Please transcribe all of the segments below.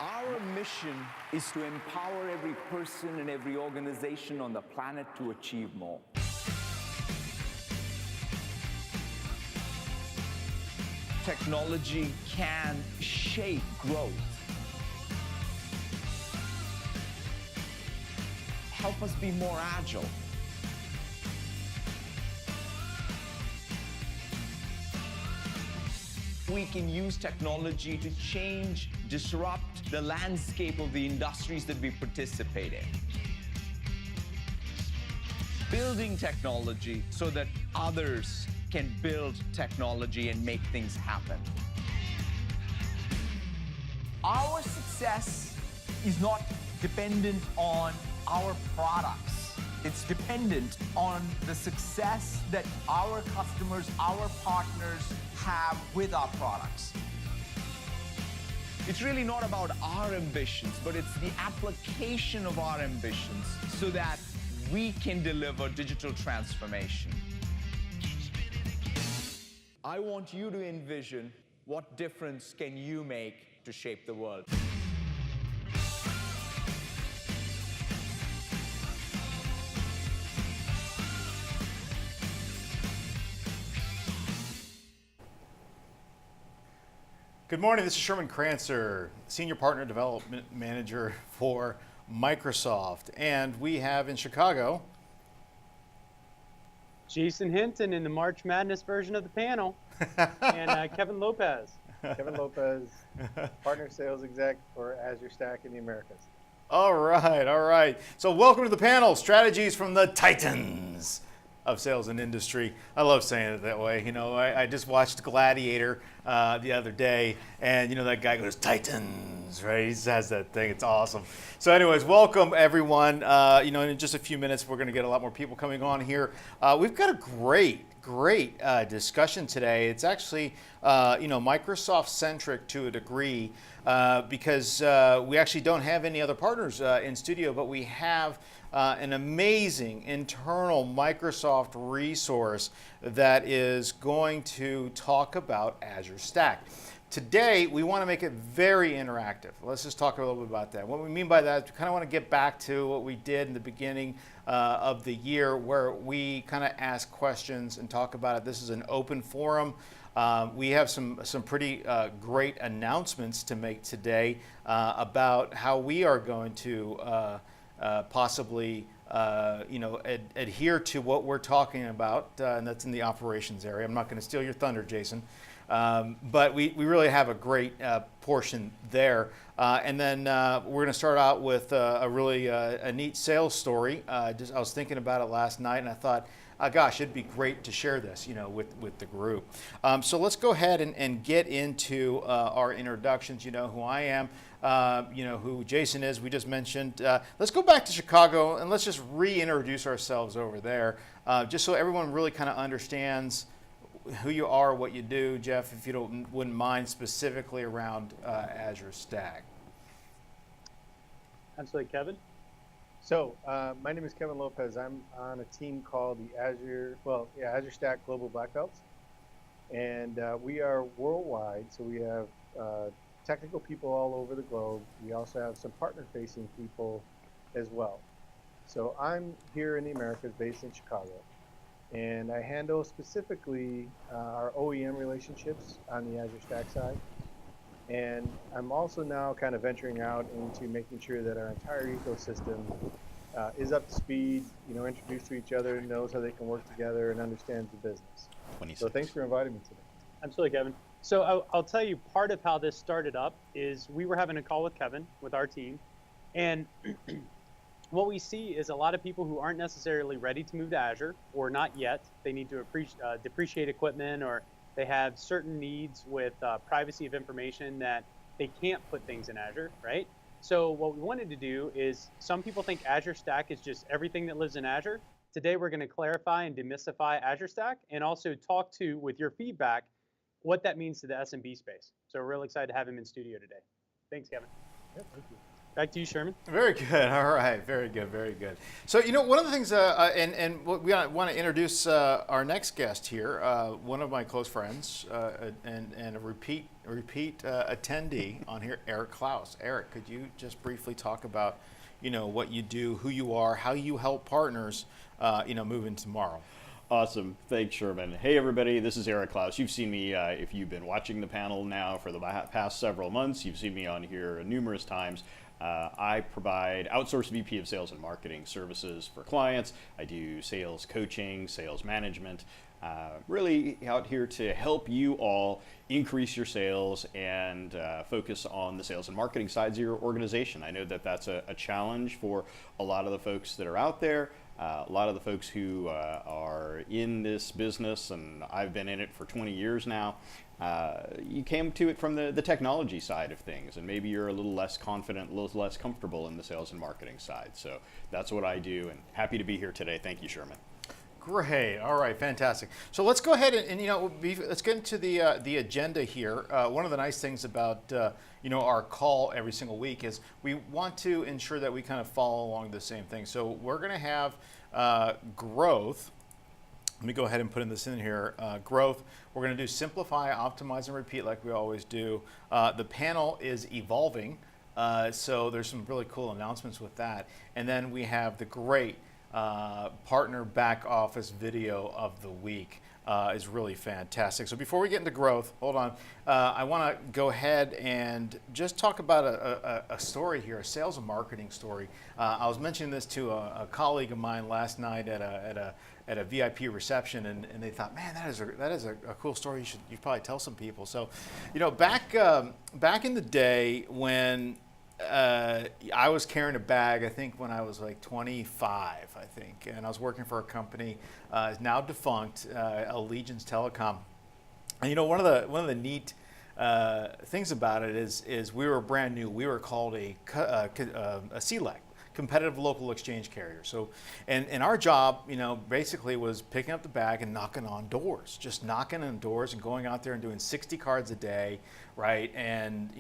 Our mission is to empower every person and every organization on the planet to achieve more. Technology can shape growth. Help us be more agile. We can use technology to change, disrupt the landscape of the industries that we participate in. Building technology so that others can build technology and make things happen. Our success is not dependent on our products. It's dependent on the success that our customers, our partners have with our products. It's really not about our ambitions, but it's the application of our ambitions so that we can deliver digital transformation. I want you to envision what difference can you make to shape the world. Good morning, this is Sherman Crancer, Senior Partner Development Manager for Microsoft. And we have in Chicago Jason Hinton in the March Madness version of the panel, and Kevin Lopez. Kevin Lopez, Partner Sales Exec for Azure Stack in the Americas. All right. So welcome to the panel, Strategies from the Titans of Sales and Industry. I love saying it that way. You know, I just watched Gladiator the other day, and you know that guy goes, Titans, right? He says that thing. It's awesome. So anyways, welcome everyone. You know, in just a few minutes, we're going to get a lot more people coming on here. We've got a great discussion today. It's actually, you know, Microsoft-centric to a degree because we actually don't have any other partners in studio, but we have an amazing internal Microsoft resource that is going to talk about Azure Stack. Today, we want to make it very interactive. Let's just talk a little bit about that. What we mean by that is we kind of want to get back to what we did in the beginning of the year where we kind of ask questions and talk about it. This is an open forum. We have some pretty great announcements to make today about how we are going to possibly you know, adhere to what we're talking about, and that's in the operations area. I'm not going to steal your thunder, Jason. But we really have a great portion there. And then we're going to start out with a really a neat sales story. I was thinking about it last night, and I thought, gosh, it'd be great to share this, you know, with the group. So let's go ahead and get into our introductions. You know who I am. You know who Jason is. We just mentioned. Let's go back to Chicago and let's just reintroduce ourselves over there, just so everyone really kind of understands who you are, what you do. Jeff, if you wouldn't mind, specifically around Azure Stack. Absolutely, Kevin. So my name is Kevin Lopez. I'm on a team called the Azure Stack Global Black Belts, and we are worldwide. So we have technical people all over the globe. We also have some partner-facing people as well. So I'm here in the Americas, based in Chicago. And I handle specifically our OEM relationships on the Azure Stack side. And I'm also now kind of venturing out into making sure that our entire ecosystem is up to speed, you know, introduced to each other, knows how they can work together, and understands the business. 26. So thanks for inviting me today. Absolutely, Kevin. So I'll tell you, part of how this started up is we were having a call with Kevin, with our team, and what we see is a lot of people who aren't necessarily ready to move to Azure, or not yet. They need to depreciate equipment, or they have certain needs with privacy of information that they can't put things in Azure, right? So what we wanted to do is, some people think Azure Stack is just everything that lives in Azure. Today we're going to clarify and demystify Azure Stack, and also talk to, with your feedback, what that means to the SMB space. So we're really excited to have him in studio today. Thanks, Kevin. Yeah, thank you. Back to you, Sherman. Very good. All right. Very good. Very good. So, one of the things, and what we want to introduce our next guest here, one of my close friends, and a repeat attendee on here, Klaus. Eric, could you just briefly talk about, what you do, who you are, how you help partners, move into tomorrow? Awesome. Thanks, Sherman. Hey, everybody. This is Klaus. You've seen me, if you've been watching the panel now for the past several months, you've seen me on here numerous times. I provide outsourced VP of Sales and Marketing services for clients. I do sales coaching, sales management, really out here to help you all increase your sales and focus on the sales and marketing sides of your organization. I know that that's a challenge for a lot of the folks that are out there. A lot of the folks who are in this business, and I've been in it for 20 years now, you came to it from the technology side of things, and maybe you're a little less confident, a little less comfortable in the sales and marketing side. So that's what I do, and happy to be here today. Thank you, Sherman. Great. All right. Fantastic. So let's go ahead and let's get into the agenda here. One of the nice things about our call every single week is we want to ensure that we kind of follow along the same thing. So we're going to have growth. Let me go ahead and put this in here. Growth. We're going to do simplify, optimize, and repeat like we always do. The panel is evolving, so there's some really cool announcements with that. And then we have the great partner back office video of the week. Is really fantastic. So before we get into growth, hold on. I want to go ahead and just talk about a story here, a sales and marketing story. I was mentioning this to a colleague of mine last night at a VIP reception, and they thought, man, that is a cool story. You probably tell some people. So, back in the day when I was carrying a bag, I think when I was like 25, I think, and I was working for a company now defunct, Allegiance Telecom. And one of the neat things about it is we were brand new. We were called a CLEC, competitive local exchange carrier. So, and our job, basically was picking up the bag and knocking on doors, just knocking on doors and going out there and doing 60 cards a day, right? And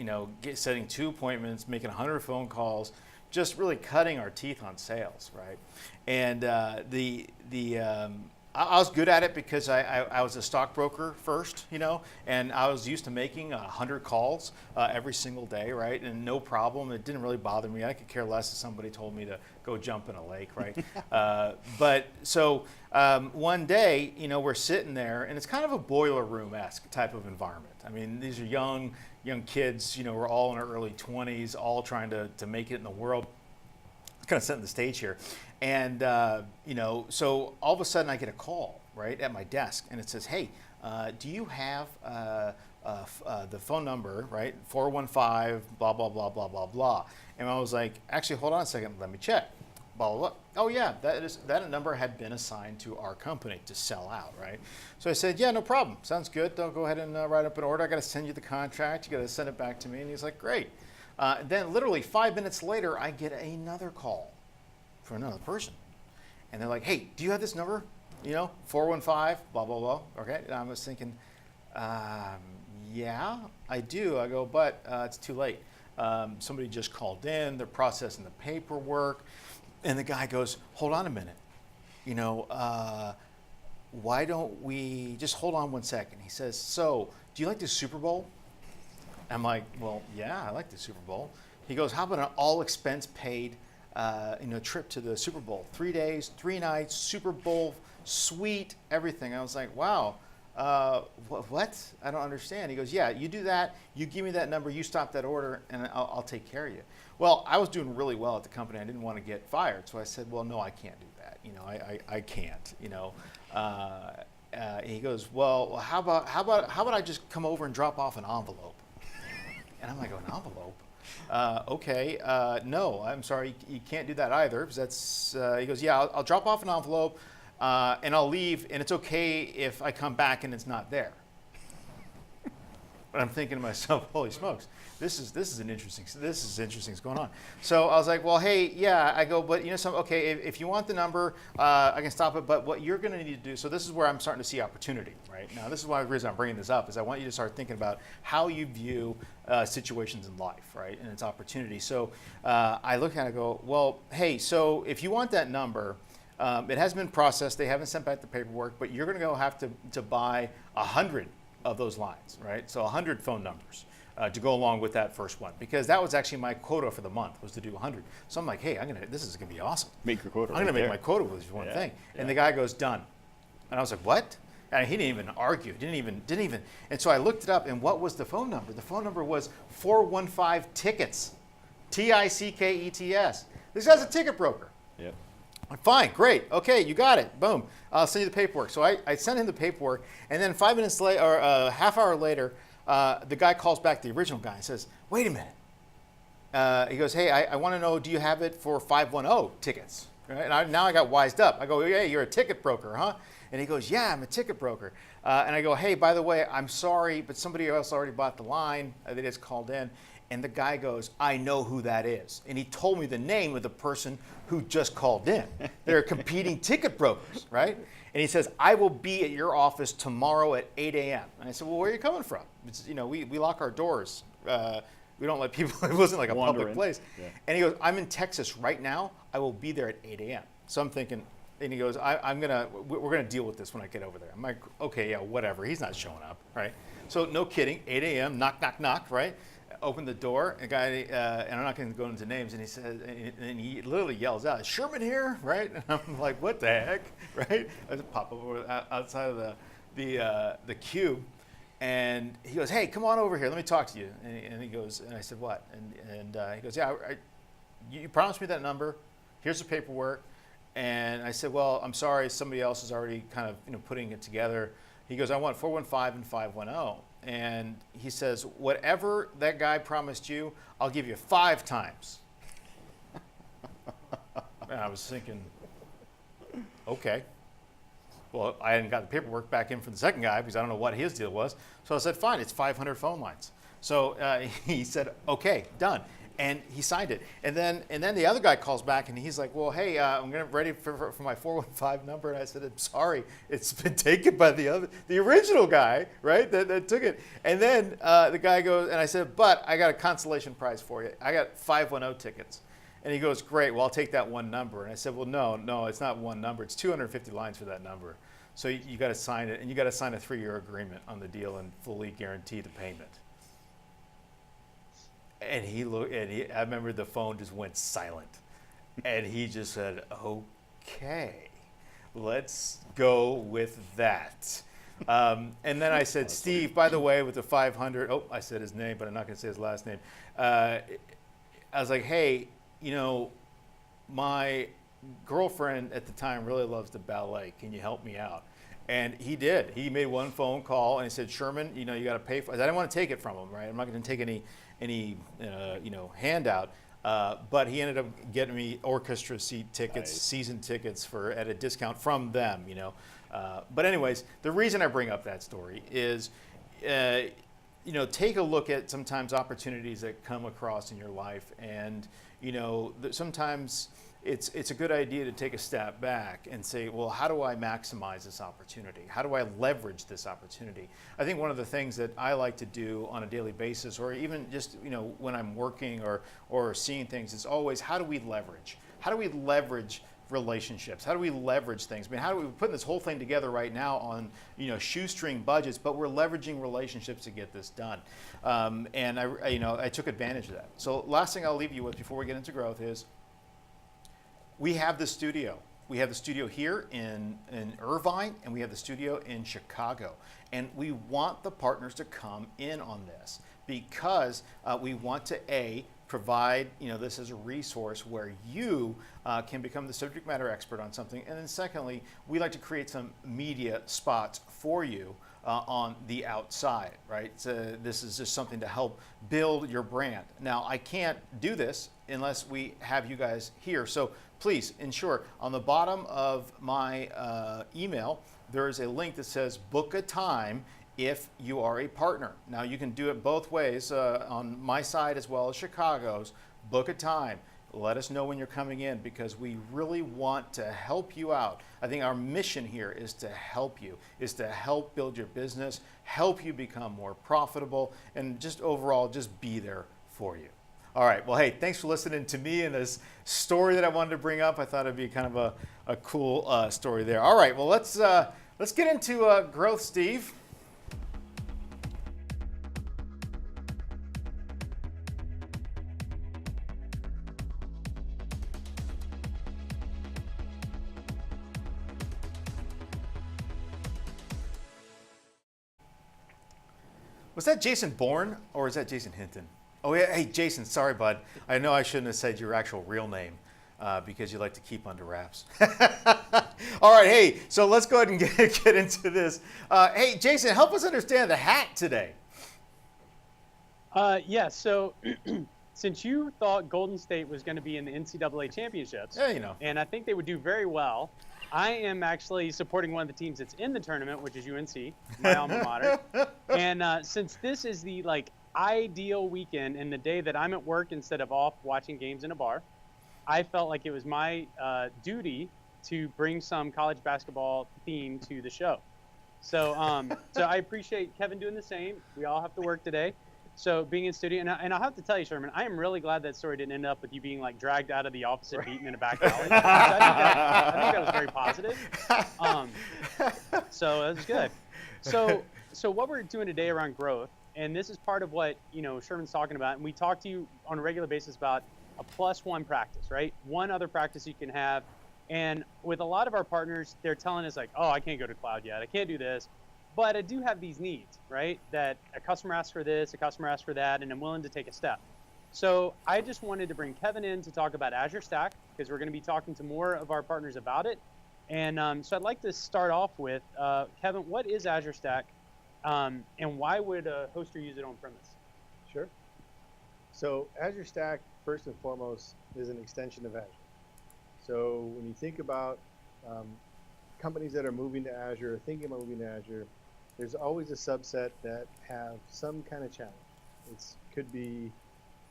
setting 2 appointments, making 100 phone calls, just really cutting our teeth on sales, right? And I was good at it because I was a stockbroker first, and I was used to making 100 calls every single day, right? And no problem. It didn't really bother me. I could care less if somebody told me to go jump in a lake, right? But so one day, we're sitting there, and it's kind of a boiler room-esque type of environment. I mean, these are young kids, we're all in our early 20s, all trying to make it in the world. Kind of setting the stage here. And, so all of a sudden I get a call, right, at my desk, and it says, hey, do you have the phone number, right, 415, blah, blah, blah, blah, blah, blah. And I was like, actually, hold on a second, let me check. Blah, blah, blah. Oh, yeah, that number had been assigned to our company to sell out, right? So I said, yeah, no problem. Sounds good. Don't go ahead and write up an order. I got to send you the contract. You got to send it back to me. And he's like, great. Then literally 5 minutes later, I get another call for another person. And they're like, hey, do you have this number? 415, blah, blah, blah. Okay. And I was thinking, yeah, I do. I go, but it's too late. Somebody just called in. They're processing the paperwork. And the guy goes, hold on a minute. Why don't we just hold on 1 second? He says, so do you like the Super Bowl? I'm like, well, yeah, I like the Super Bowl. He goes, how about an all expense paid trip to the Super Bowl? 3 days, 3 nights, Super Bowl, suite, everything. I was like, wow, what? I don't understand. He goes, yeah, you do that. You give me that number. You stop that order, and I'll take care of you. Well, I was doing really well at the company. I didn't want to get fired. So I said, well, no, I can't do that. I can't, he goes, well, how about I just come over and drop off an envelope? And I'm like, an envelope? Okay, no, I'm sorry, you can't do that either. Because that's, he goes, yeah, I'll drop off an envelope and I'll leave, and it's okay if I come back and it's not there. But I'm thinking to myself, holy smokes, this is interesting what's going on. So I was like, well, hey, yeah. I go, but okay, if you want the number, I can stop it. But what you're going to need to do, so this is where I'm starting to see opportunity right now. This is why the reason I'm bringing this up is I want you to start thinking about how you view situations in life, right, and its opportunity. So I look at it and go, well, hey, so if you want that number, it hasn't been processed. They haven't sent back the paperwork, but you're going to go have to buy 100 of those lines, right? So 100 phone numbers to go along with that first one, because that was actually my quota for the month, was to do 100. So I'm like, hey, this is gonna be awesome. Make your quota. I'm gonna make my quota with this one thing. And the guy goes, done. And I was like, what? And he didn't even argue, didn't even. And so I looked it up, and what was the phone number? The phone number was 415 tickets, Tickets. This guy's a ticket broker. Yep. Fine, great, okay, you got it, boom. I'll send you the paperwork. So I sent him the paperwork, and then 5 minutes later, or a half hour later, the guy calls back, the original guy, and says, wait a minute. He goes, hey, I want to know, do you have it for 510 tickets? Right? And now I got wised up. I go, hey, you're a ticket broker, huh? And he goes, yeah, I'm a ticket broker. And I go, hey, by the way, I'm sorry, but somebody else already bought the line. They just called in. And the guy goes, I know who that is. And he told me the name of the person who just called in. They're competing ticket brokers, right? And he says, I will be at your office tomorrow at 8 a.m. And I said, well, where are you coming from? It's, we lock our doors. We don't let people, it wasn't like a public place. Yeah. And he goes, I'm in Texas right now. I will be there at 8 a.m. So I'm thinking, and he goes, we're going to deal with this when I get over there. I'm like, okay, yeah, whatever. He's not showing up, right? So no kidding, 8 a.m., knock, knock, knock, right? Open the door, a guy, and I'm not going to go into names, and he says, and he literally yells out, "Is Sherman here?" Right? And I'm like, "What the heck?" Right? I just pop over outside of the cube, and he goes, "Hey, come on over here. Let me talk to you." And he goes, and I said, "What?" And he goes, "Yeah, you promised me that number. Here's the paperwork." And I said, "Well, I'm sorry, somebody else is already kind of putting it together." He goes, "I want 415 and 510. And he says, whatever that guy promised you, I'll give you 5 times. And I was thinking, okay. Well, I hadn't got the paperwork back in from the second guy because I don't know what his deal was. So I said, fine, it's 500 phone lines. So he said, okay, done. And he signed it. And then the other guy calls back and he's like, well, hey, I'm ready for my 415 number. And I said, I'm sorry, it's been taken by the original guy, right, that took it. And then the guy goes, and I said, but I got a consolation prize for you. I got 510 tickets. And he goes, great, well, I'll take that one number. And I said, well, no, it's not one number. It's 250 lines for that number. So you got to sign it, and you got to sign a 3-year agreement on the deal and fully guarantee the payment. And he looked, and I remember the phone just went silent. And he just said, okay, let's go with that. And then I said, Steve, by the way, with the 500, I said his name, but I'm not going to say his last name. I was like, hey, my girlfriend at the time really loves the ballet. Can you help me out? And he did. He made one phone call and he said, Sherman, you got to pay for it. I didn't want to take it from him, right? I'm not going to take any handout. But he ended up getting me orchestra seat tickets, nice. Season tickets at a discount from them, But anyways, the reason I bring up that story is, take a look at sometimes opportunities that come across in your life, and sometimes it's a good idea to take a step back and say, well, how do I maximize this opportunity? How do I leverage this opportunity? I think one of the things that I like to do on a daily basis, or even just when I'm working or seeing things, is always, how do we leverage? How do we leverage relationships? How do we leverage things? I mean, we're putting this whole thing together right now on shoestring budgets, but we're leveraging relationships to get this done. And I took advantage of that. So last thing I'll leave you with before we get into growth is, we have the studio. We have the studio here in Irvine, and we have the studio in Chicago. And we want the partners to come in on this because we want to, provide this as a resource where you can become the subject matter expert on something. And then secondly, we like to create some media spots for you on the outside, right? So this is just something to help build your brand. Now, I can't do this unless we have you guys here. So please ensure on the bottom of my email, there is a link that says book a time if you are a partner. Now you can do it both ways on my side as well as Chicago's. Book a time. Let us know when you're coming in because we really want to help you out. I think our mission here is to help you, is to help build your business, help you become more profitable, and just overall just be there for you. All right, well, hey, thanks for listening to me and this story that I wanted to bring up. I thought it'd be kind of a cool story there. All right, well, let's get into growth, Steve. Was that Jason Bourne or is that Jason Hinton? Oh yeah, hey Jason, sorry bud. I know I shouldn't have said your actual real name because you like to keep under wraps. All right, hey, so let's go ahead and get into this. Hey Jason, help us understand the hat today. Yeah, so since you thought Golden State was going to be in the NCAA championships, Yeah, you know. and I think they would do very well, I am actually supporting one of the teams that's in the tournament, which is UNC, my alma mater. And since this is the ideal weekend and the day that I'm at work instead of off watching games in a bar, I felt like it was my duty to bring some college basketball theme to the show. So so I appreciate Kevin doing the same. We all have to work today. So being in studio, and I'll have to tell you, Sherman, I am really glad that story didn't end up with you being dragged out of the office and beaten in a back alley. I think that was very positive. So that was good. So what we're doing today around growth, and this is part of what Sherman's talking about, and we talk to you on a regular basis about a +1 practice, right? One other practice you can have, and with a lot of our partners, they're telling us oh, I can't go to cloud yet, I can't do this. But I do have these needs, right? That a customer asks for this, a customer asks for that, and I'm willing to take a step. So I just wanted to bring Kevin in to talk about Azure Stack because we're going to be talking to more of our partners about it. And so I'd like to start off with, Kevin, what is Azure Stack and why would a hoster use it on premise? Sure. So Azure Stack, first and foremost, is an extension of Azure. So when you think about companies that are moving to Azure, thinking about moving to Azure, there's always a subset that have some kind of challenge. It could be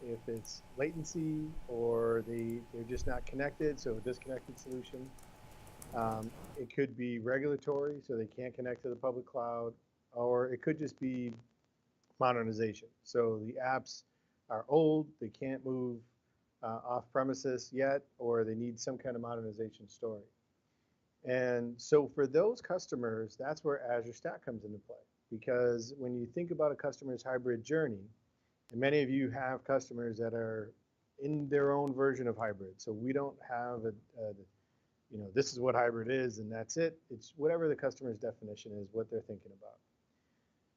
if it's latency or they're just not connected, so a disconnected solution. It could be regulatory, so they can't connect to the public cloud, or it could just be modernization. So the apps are old, they can't move off premises yet, or they need some kind of modernization story. And so for those customers, that's where Azure Stack comes into play. Because when you think about a customer's hybrid journey, and many of you have customers that are in their own version of hybrid. So we don't have this is what hybrid is and that's it. It's whatever the customer's definition is, what they're thinking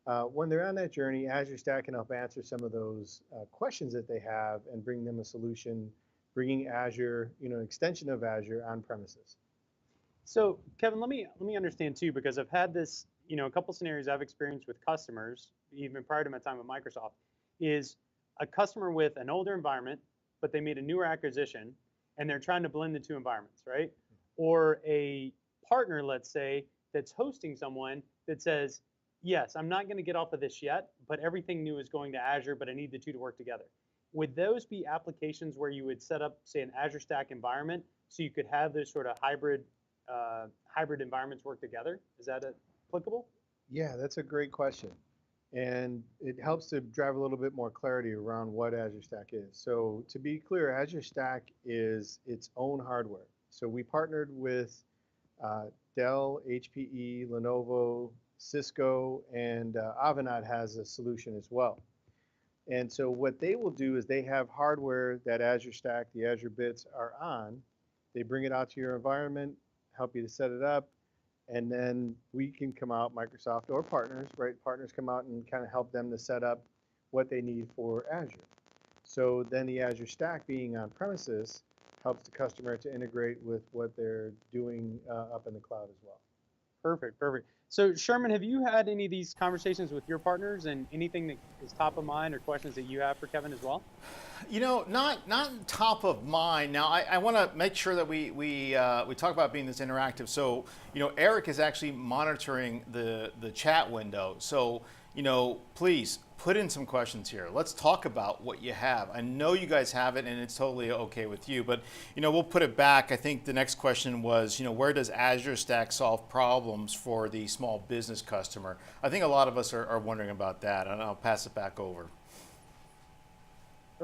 about. When they're on that journey, Azure Stack can help answer some of those questions that they have and bring them a solution, bringing Azure, extension of Azure on premises. So Kevin, let me understand too, because I've had this, a couple scenarios I've experienced with customers, even prior to my time at Microsoft, is a customer with an older environment, but they made a newer acquisition, and they're trying to blend the two environments, right? Or a partner, let's say, that's hosting someone that says, yes, I'm not going to get off of this yet, but everything new is going to Azure, but I need the two to work together. Would those be applications where you would set up, say, an Azure Stack environment so you could have those sort of hybrid environments work together? Is that applicable? Yeah, that's a great question. And it helps to drive a little bit more clarity around what Azure Stack is. So to be clear, Azure Stack is its own hardware. So we partnered with Dell, HPE, Lenovo, Cisco, and Avanade has a solution as well. And so what they will do is they have hardware that Azure Stack, the Azure bits are on. They bring it out to your environment, help you to set it up, and then we can come out, Microsoft or partners, right? Partners come out and kind of help them to set up what they need for Azure. So then the Azure Stack being on premises helps the customer to integrate with what they're doing up in the cloud as well. Perfect, perfect. So Sherman, have you had any of these conversations with your partners, and anything that is top of mind or questions that you have for Kevin as well? You know, not top of mind. Now, I want to make sure that we talk about being this interactive. So, you know, Eric is actually monitoring the chat window. So, you know, please put in some questions here. Let's talk about what you have. I know you guys have it, and it's totally okay with you. But, you know, we'll put it back. I think the next question was, you know, where does Azure Stack solve problems for the small business customer? I think a lot of us are wondering about that, and I'll pass it back over.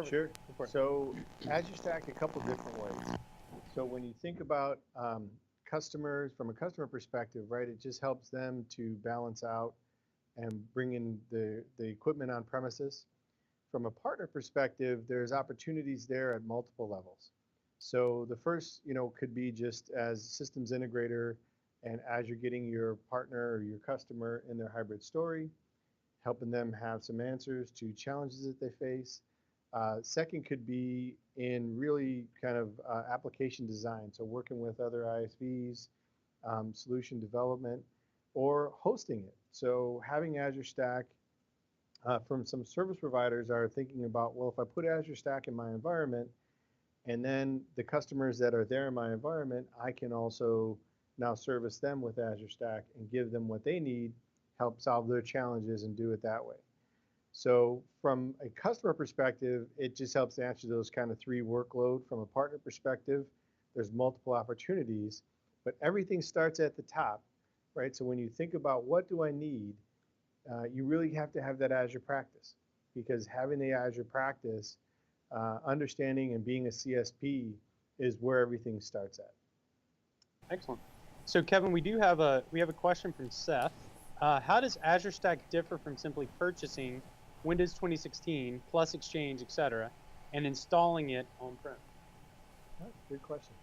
Sure. So Azure Stack a couple different ways. So when you think about customers from a customer perspective, right, it just helps them to balance out and bring in the equipment on premises. From a partner perspective, there's opportunities there at multiple levels. So the first, you know, could be just as systems integrator, and as you're getting your partner or your customer in their hybrid story, helping them have some answers to challenges that they face. Second could be in really kind of application design, so working with other ISVs, solution development, or hosting it. So having Azure Stack from some service providers are thinking about, well, if I put Azure Stack in my environment, and then the customers that are there in my environment, I can also now service them with Azure Stack and give them what they need, help solve their challenges, and do it that way. So from a customer perspective, it just helps to answer those kind of three workload. From a partner perspective, there's multiple opportunities, but everything starts at the top, right? So when you think about what do I need, you really have to have that Azure practice, because having the Azure practice, understanding and being a CSP is where everything starts at. Excellent. So Kevin, we have a question from Seth. How does Azure Stack differ from simply purchasing Windows 2016 plus Exchange, etc., and installing it on-prem? Good question.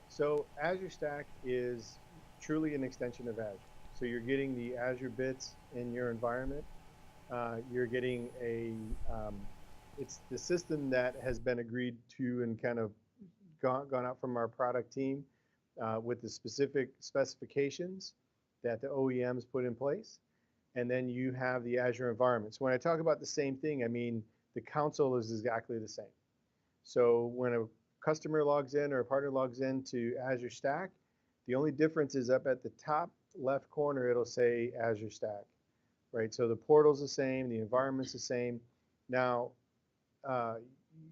So Azure Stack is truly an extension of Azure. So you're getting the Azure bits in your environment. You're getting it's the system that has been agreed to and kind of gone out from our product team with the specific specifications that the OEMs put in place. And then you have the Azure environment. So when I talk about the same thing, I mean the console is exactly the same. So when a customer logs in or a partner logs in to Azure Stack, the only difference is up at the top left corner, it'll say Azure Stack, right? So the portal's the same, the environment's the same. Now,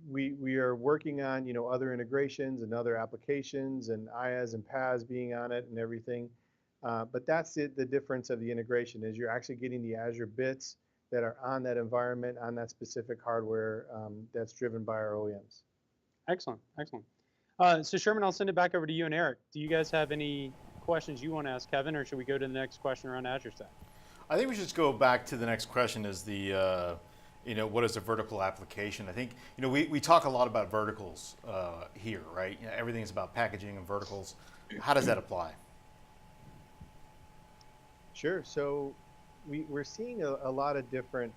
we are working on, you know, other integrations and other applications and IaaS and PaaS being on it and everything. But that's the difference of the integration, is you're actually getting the Azure bits that are on that environment, on that specific hardware that's driven by our OEMs. Excellent, excellent. So Sherman, I'll send it back over to you and Eric. Do you guys have any questions you want to ask Kevin, or should we go to the next question around Azure Stack? I think we should just go back to the next question, is the, you know, what is a vertical application? I think, you know, we talk a lot about verticals here, right? You know, everything is about packaging and verticals. How does that apply? Sure. So we're seeing a lot of different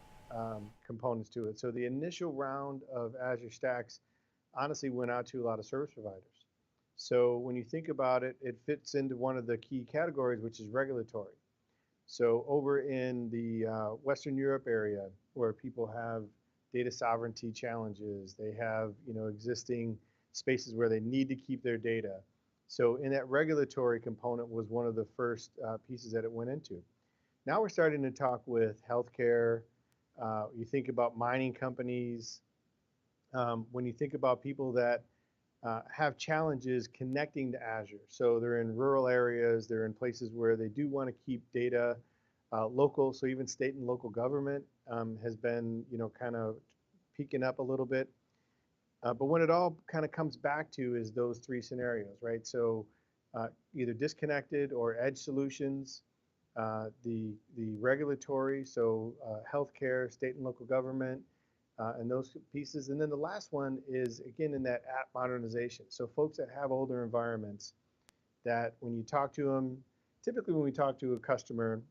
components to it. So the initial round of Azure Stacks honestly went out to a lot of service providers. So when you think about it, it fits into one of the key categories, which is regulatory. So over in the Western Europe area, where people have data sovereignty challenges, they have, you know, existing spaces where they need to keep their data. So in that regulatory component was one of the first pieces that it went into. Now we're starting to talk with healthcare. You think about mining companies. When you think about people that have challenges connecting to Azure. So they're in rural areas, they're in places where they do want to keep data local. So even state and local government has been, you know, kind of peaking up a little bit. But when it all kind of comes back to is those three scenarios, right? So either disconnected or edge solutions, the regulatory, so healthcare, state and local government, and those pieces. And then the last one is, again, in that app modernization. So folks that have older environments that when you talk to them, typically when we talk to a customer,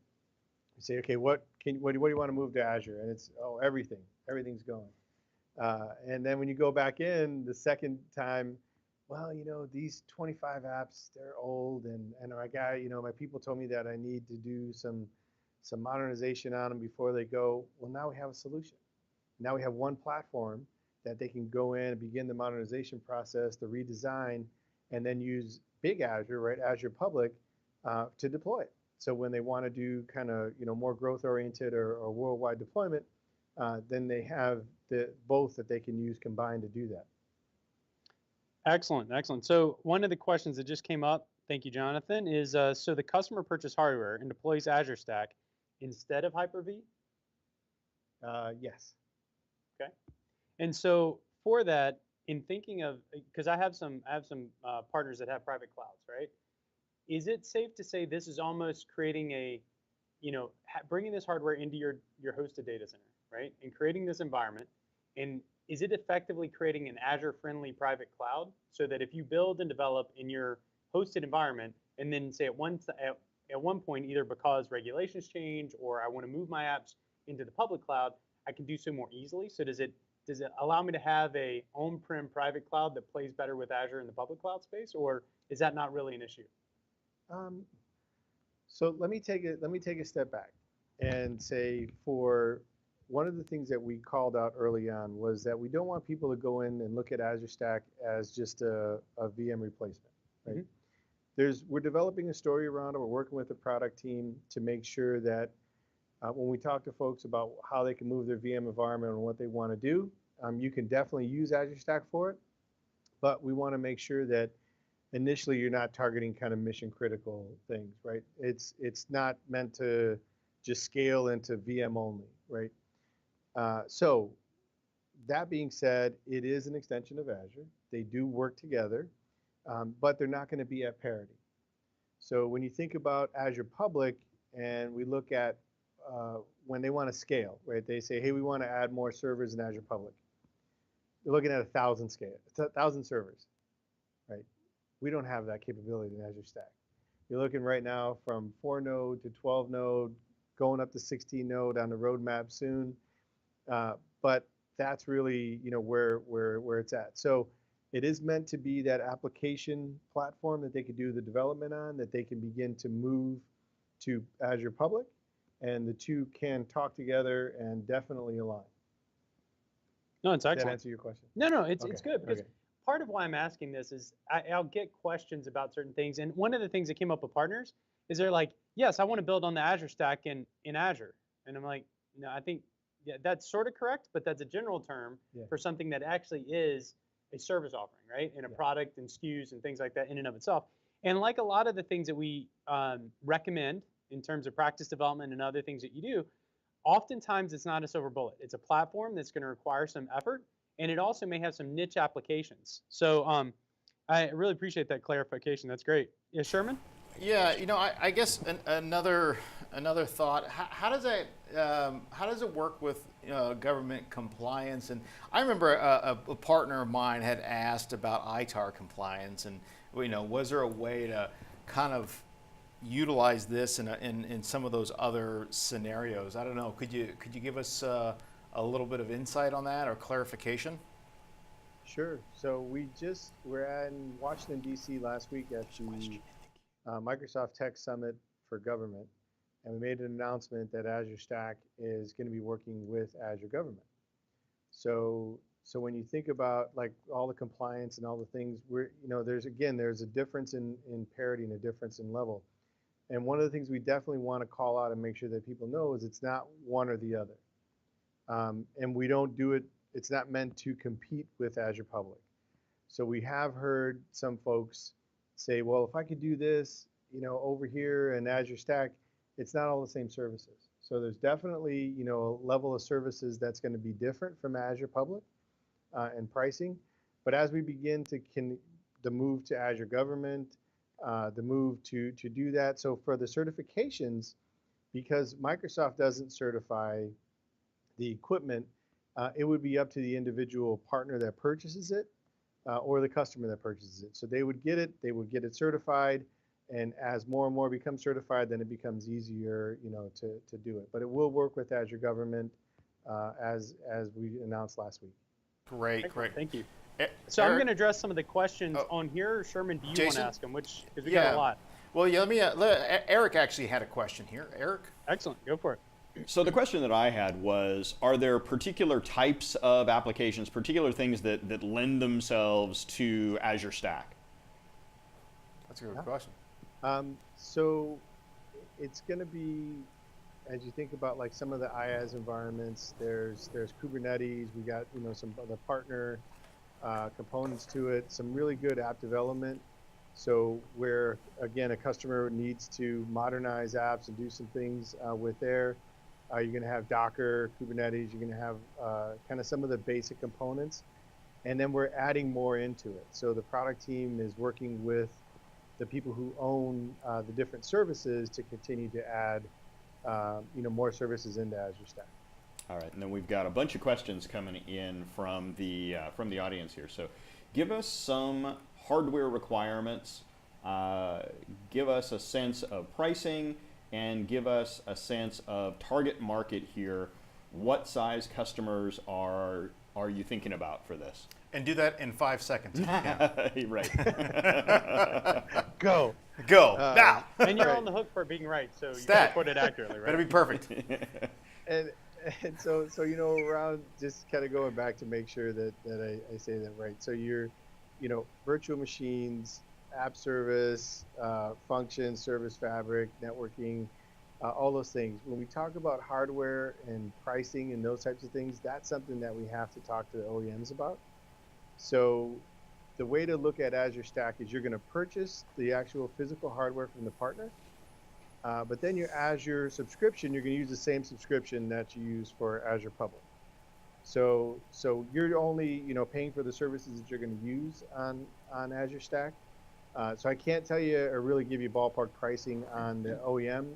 we say, okay, what do you want to move to Azure? And it's, oh, everything's going. And then when you go back in the second time, well, these 25 apps, they're old, and my people told me that I need to do some modernization on them before they go. Well, now we have a solution. Now we have one platform that they can go in and begin the modernization process, the redesign, and then use big Azure, right, Azure Public, to deploy it. So when they want to do kind of more growth oriented or worldwide deployment, then they have both that they can use combined to do that. Excellent, excellent. So one of the questions that just came up, thank you, Jonathan, is so the customer purchases hardware and deploys Azure Stack instead of Hyper-V? Yes. Okay. And so for that, in thinking of, because I have some partners that have private clouds, right? Is it safe to say this is almost creating a, bringing this hardware into your hosted data center, right? And creating this environment, and is it effectively creating an Azure-friendly private cloud so that if you build and develop in your hosted environment, and then say at one point, either because regulations change or I want to move my apps into the public cloud, I can do so more easily? So does it allow me to have a on-prem private cloud that plays better with Azure in the public cloud space, or is that not really an issue? So let me take a step back and say, for one of the things that we called out early on was that we don't want people to go in and look at Azure Stack as just a VM replacement, right? Mm-hmm. We're developing a story around it. We're working with the product team to make sure that when we talk to folks about how they can move their VM environment and what they want to do, you can definitely use Azure Stack for it, but we want to make sure that initially you're not targeting kind of mission critical things, right? It's not meant to just scale into VM only, right? So that being said, it is an extension of Azure. They do work together, but they're not going to be at parity. So when you think about Azure Public and we look at when they want to scale, right? They say, hey, we want to add more servers in Azure Public. You're looking at 1,000 servers, right? We don't have that capability in Azure Stack. You're looking right now from 4 node to 12 node, going up to 16 node on the roadmap soon. But that's really where it's at. So it is meant to be that application platform that they could do the development on, that they can begin to move to Azure Public, and the two can talk together and definitely align. No, it's excellent. Does that answer your question? No, it's good, because part of why I'm asking this is I'll get questions about certain things, and one of the things that came up with partners is they're like, yes, I want to build on the Azure Stack in Azure, and I'm like, no, I think that's sort of correct, but that's a general term for something that actually is a service offering, right? And a product and SKUs and things like that in and of itself. And like a lot of the things that we recommend in terms of practice development and other things that you do, oftentimes it's not a silver bullet. It's a platform that's going to require some effort, and it also may have some niche applications. So I really appreciate that clarification. That's great. Yeah, Sherman? Yeah, I guess another thought. How does it work with government compliance? And I remember a partner of mine had asked about ITAR compliance, and was there a way to kind of utilize this in some of those other scenarios? I don't know. Could you give us a little bit of insight on that or clarification? Sure. So we're in Washington, D.C. last week at the Microsoft Tech Summit for Government, and we made an announcement that Azure Stack is going to be working with Azure Government. So when you think about like all the compliance and all the things, there's a difference in parity and a difference in level. And one of the things we definitely want to call out and make sure that people know is it's not one or the other. And we don't do it, it's not meant to compete with Azure Public. So we have heard some folks say, well, if I could do this, over here in Azure Stack, it's not all the same services. So there's definitely, a level of services that's going to be different from Azure Public and pricing. But as we begin the move to Azure Government, the move to do that. So for the certifications, because Microsoft doesn't certify the equipment, it would be up to the individual partner that purchases it or the customer that purchases it. So they would get it certified, and as more and more become certified, then it becomes easier, to do it. But it will work with Azure Government as we announced last week. Great, Excellent. great. Thank you. E- So I'm Eric? going to address some of the questions Oh. on here. Sherman, do you want Jason? to ask them? Because we got a lot. Well, yeah, Eric actually had a question here. Eric? Excellent. Go for it. So the question that I had was, are there particular types of applications, particular things that lend themselves to Azure Stack? That's a good question. So it's going to be, as you think about like some of the IaaS environments, there's Kubernetes. We got some of the partner components to it. Some really good app development. So where again a customer needs to modernize apps and do some things with there, you're going to have Docker, Kubernetes. You're going to have kind of some of the basic components, and then we're adding more into it. So the product team is working with the people who own the different services to continue to add more services into Azure Stack. All right, and then we've got a bunch of questions coming in from the audience here. So give us some hardware requirements, give us a sense of pricing, and give us a sense of target market here. What size customers are you thinking about for this? And do that in 5 seconds. Right. Go. Now. And you're Right. on the hook for being right, so you Stat. got to put it accurately, right? Better be perfect. And so around just kind of going back to make sure that I say that right. So you're virtual machines, app service, function, service fabric, networking, all those things. When we talk about hardware and pricing and those types of things, that's something that we have to talk to the OEMs about. So the way to look at Azure Stack is you're going to purchase the actual physical hardware from the partner, but then your Azure subscription, you're going to use the same subscription that you use for Azure Public. So you're only paying for the services that you're going to use on Azure Stack. So I can't tell you or really give you ballpark pricing on the OEM,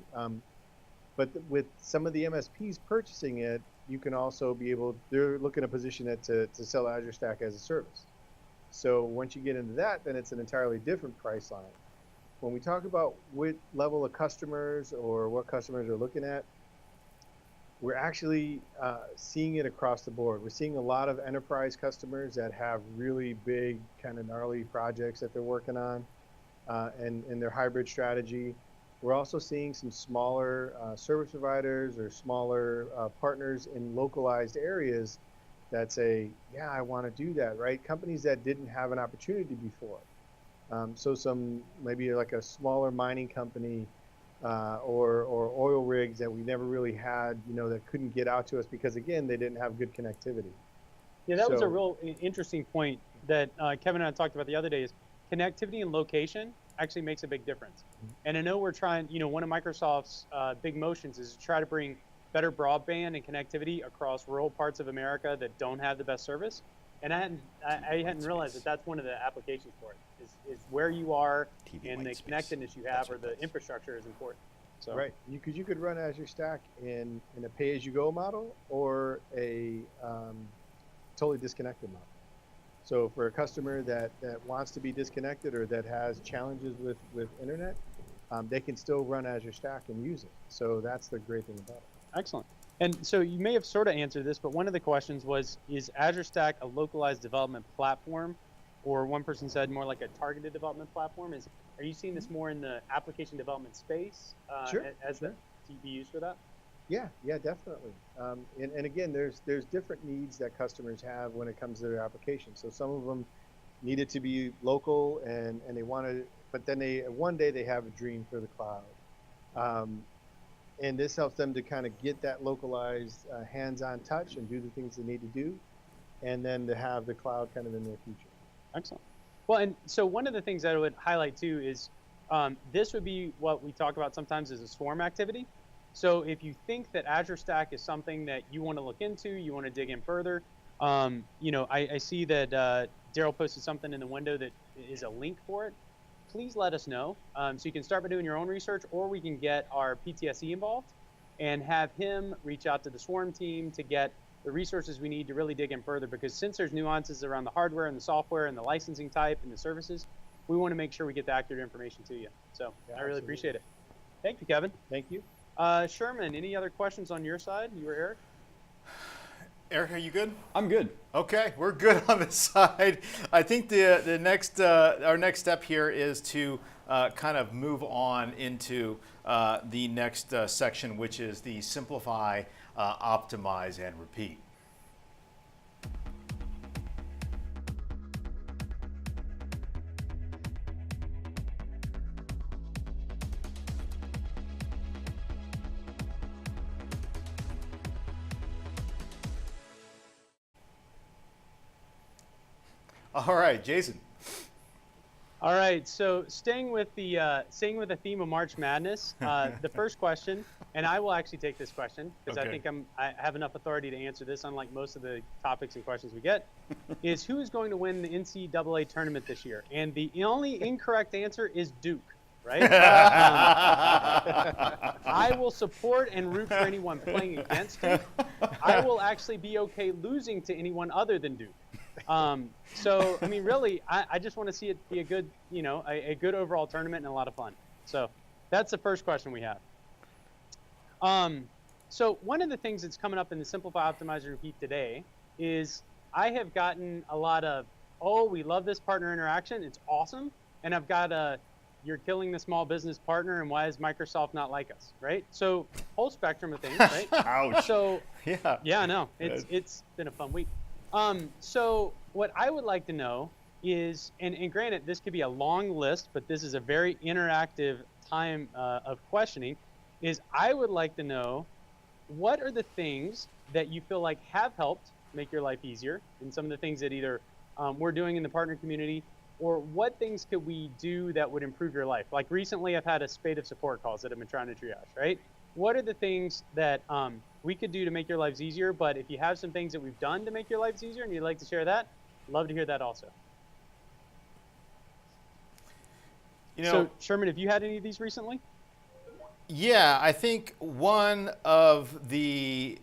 but with some of the MSPs purchasing it, you can also be they're looking to position it to sell Azure Stack as a service. So once you get into that, then it's an entirely different price line. When we talk about what level of customers or what customers are looking at, we're actually seeing it across the board. We're seeing a lot of enterprise customers that have really big, kind of gnarly projects that they're working on and their hybrid strategy. We're also seeing some smaller service providers or smaller partners in localized areas that say, yeah, I want to do that, right? Companies that didn't have an opportunity before. So some maybe like a smaller mining company or oil rigs that we never really had, that couldn't get out to us because, again, they didn't have good connectivity. Yeah, that was a real interesting point that Kevin and I talked about the other day is connectivity and location actually makes a big difference. And I know we're trying, one of Microsoft's big motions is to try to bring better broadband and connectivity across rural parts of America that don't have the best service. And I hadn't realized that that's one of the applications for it is where you are and the connectedness you have or the infrastructure is important. So right, because you could run Azure Stack in a pay-as-you-go model or a totally disconnected model. So for a customer that wants to be disconnected or that has challenges with internet, they can still run Azure Stack and use it. So that's the great thing about it. Excellent. And so you may have sort of answered this, but one of the questions was, is Azure Stack a localized development platform? Or one person said more like a targeted development platform. Are you seeing this more in the application development space as the be used for that? Yeah, definitely. And again, there's different needs that customers have when it comes to their application. So some of them need it to be local and they want to, but then one day they have a dream for the cloud. And this helps them to kind of get that localized hands-on touch and do the things they need to do, and then to have the cloud kind of in their future. Excellent. Well, and so one of the things that I would highlight too is this would be what we talk about sometimes as a swarm activity. So if you think that Azure Stack is something that you want to look into, you want to dig in further, I see that Daryl posted something in the window that is a link for it. Please let us know. So you can start by doing your own research, or we can get our PTSE involved and have him reach out to the swarm team to get the resources we need to really dig in further, because since there's nuances around the hardware and the software and the licensing type and the services, we want to make sure we get the accurate information to you. So I really appreciate it. Thank you, Kevin. Thank you. Sherman, any other questions on your side? You or Eric? Eric, are you good? I'm good. Okay, we're good on this side. I think the next our next step here is to kind of move on into the next section, which is the simplify, optimize, and repeat. All right, Jason. All right, so staying with the theme of March Madness, the first question, and I will actually take this question because Okay. I think I have enough authority to answer this, unlike most of the topics and questions we get, is who is going to win the NCAA tournament this year? And the only incorrect answer is Duke, right? I will support and root for anyone playing against Duke. I will actually be okay losing to anyone other than Duke. So, I mean, really, I just want to see it be a good, a good overall tournament and a lot of fun. So that's the first question we have. So one of the things that's coming up in the Simplify, Optimize, and Repeat today is I have gotten a lot of, oh, we love this partner interaction. It's awesome. And I've got a, you're killing the small business partner, and why is Microsoft not like us, right? So whole spectrum of things, right? Ouch. So Yeah. I know. It's been a fun week. So what I would like to know is, and granted, this could be a long list, but this is a very interactive time of questioning, is I would like to know what are the things that you feel like have helped make your life easier, and some of the things that either we're doing in the partner community, or what things could we do that would improve your life? Like recently, I've had a spate of support calls that I've been trying to triage, right? What are the things that we could do to make your lives easier? But if you have some things that we've done to make your lives easier and you'd like to share that, love to hear that also. So Sherman, have you had any of these recently? Yeah, I think one of the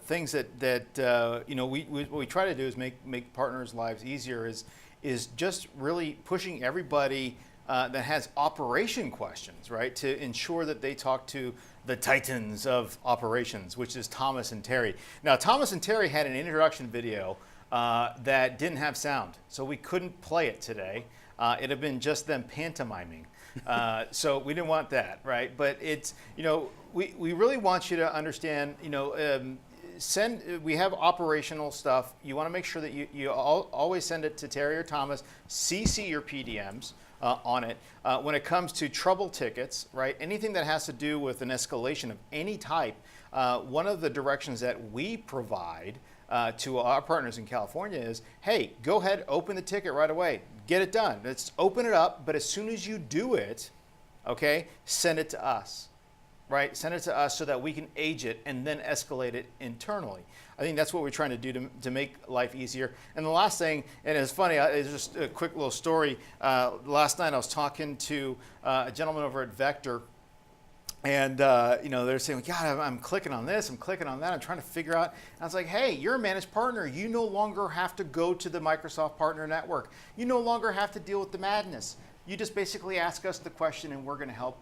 things that what we try to do is make partners' lives easier is just really pushing everybody that has operation questions, right, to ensure that they talk to the titans of operations, which is Thomas and Terry. Now, Thomas and Terry had an introduction video that didn't have sound, so we couldn't play it today. It had been just them pantomiming. So we didn't want that, right? But it's, we really want you to understand, we have operational stuff. You want to make sure that you always send it to Terry or Thomas, CC your PDMs on it. When it comes to trouble tickets, right, anything that has to do with an escalation of any type, one of the directions that we provide to our partners in California is, hey, go ahead, open the ticket right away. Get it done. Let's open it up, but as soon as you do it, okay, send it to us, right? Send it to us so that we can age it and then escalate it internally. I think that's what we're trying to do to make life easier. And the last thing, and it's funny, it's just a quick little story. Last night I was talking to a gentleman over at Vector, and they're saying, God, I'm clicking on this, I'm clicking on that, I'm trying to figure out. And I was like, hey, you're a managed partner. You no longer have to go to the Microsoft Partner Network. You no longer have to deal with the madness. You just basically ask us the question, and we're going to help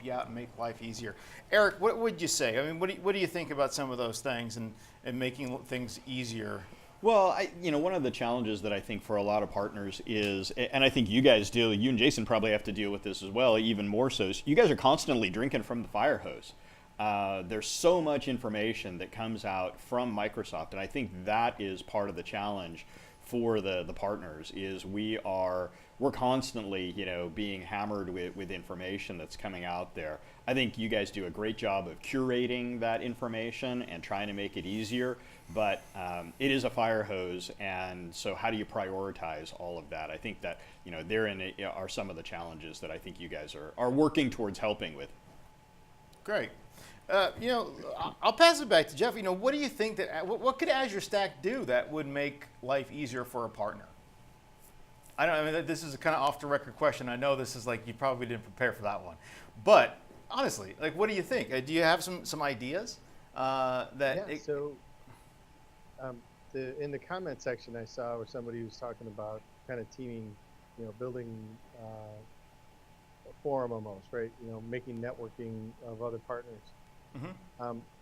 you out and make life easier. Eric, what would you say? I mean, what do you think about some of those things and making things easier? Well, one of the challenges that I think for a lot of partners is, and I think you guys you and Jason probably have to deal with this as well, even more so, is you guys are constantly drinking from the fire hose. There's so much information that comes out from Microsoft, and I think that is part of the challenge for the partners is we're constantly, being hammered with information that's coming out there. I think you guys do a great job of curating that information and trying to make it easier, but it is a fire hose, and so how do you prioritize all of that? I think that, therein are some of the challenges that I think you guys are working towards helping with. Great. I'll pass it back to Jeff. What do you think what could Azure Stack do that would make life easier for a partner? I mean, this is a kind of off the record question. I know this is like, you probably didn't prepare for that one, but honestly, like, what do you think? Do you have some ideas in the comment section I saw where somebody was talking about kind of teaming, building a forum almost, right? Making networking of other partners.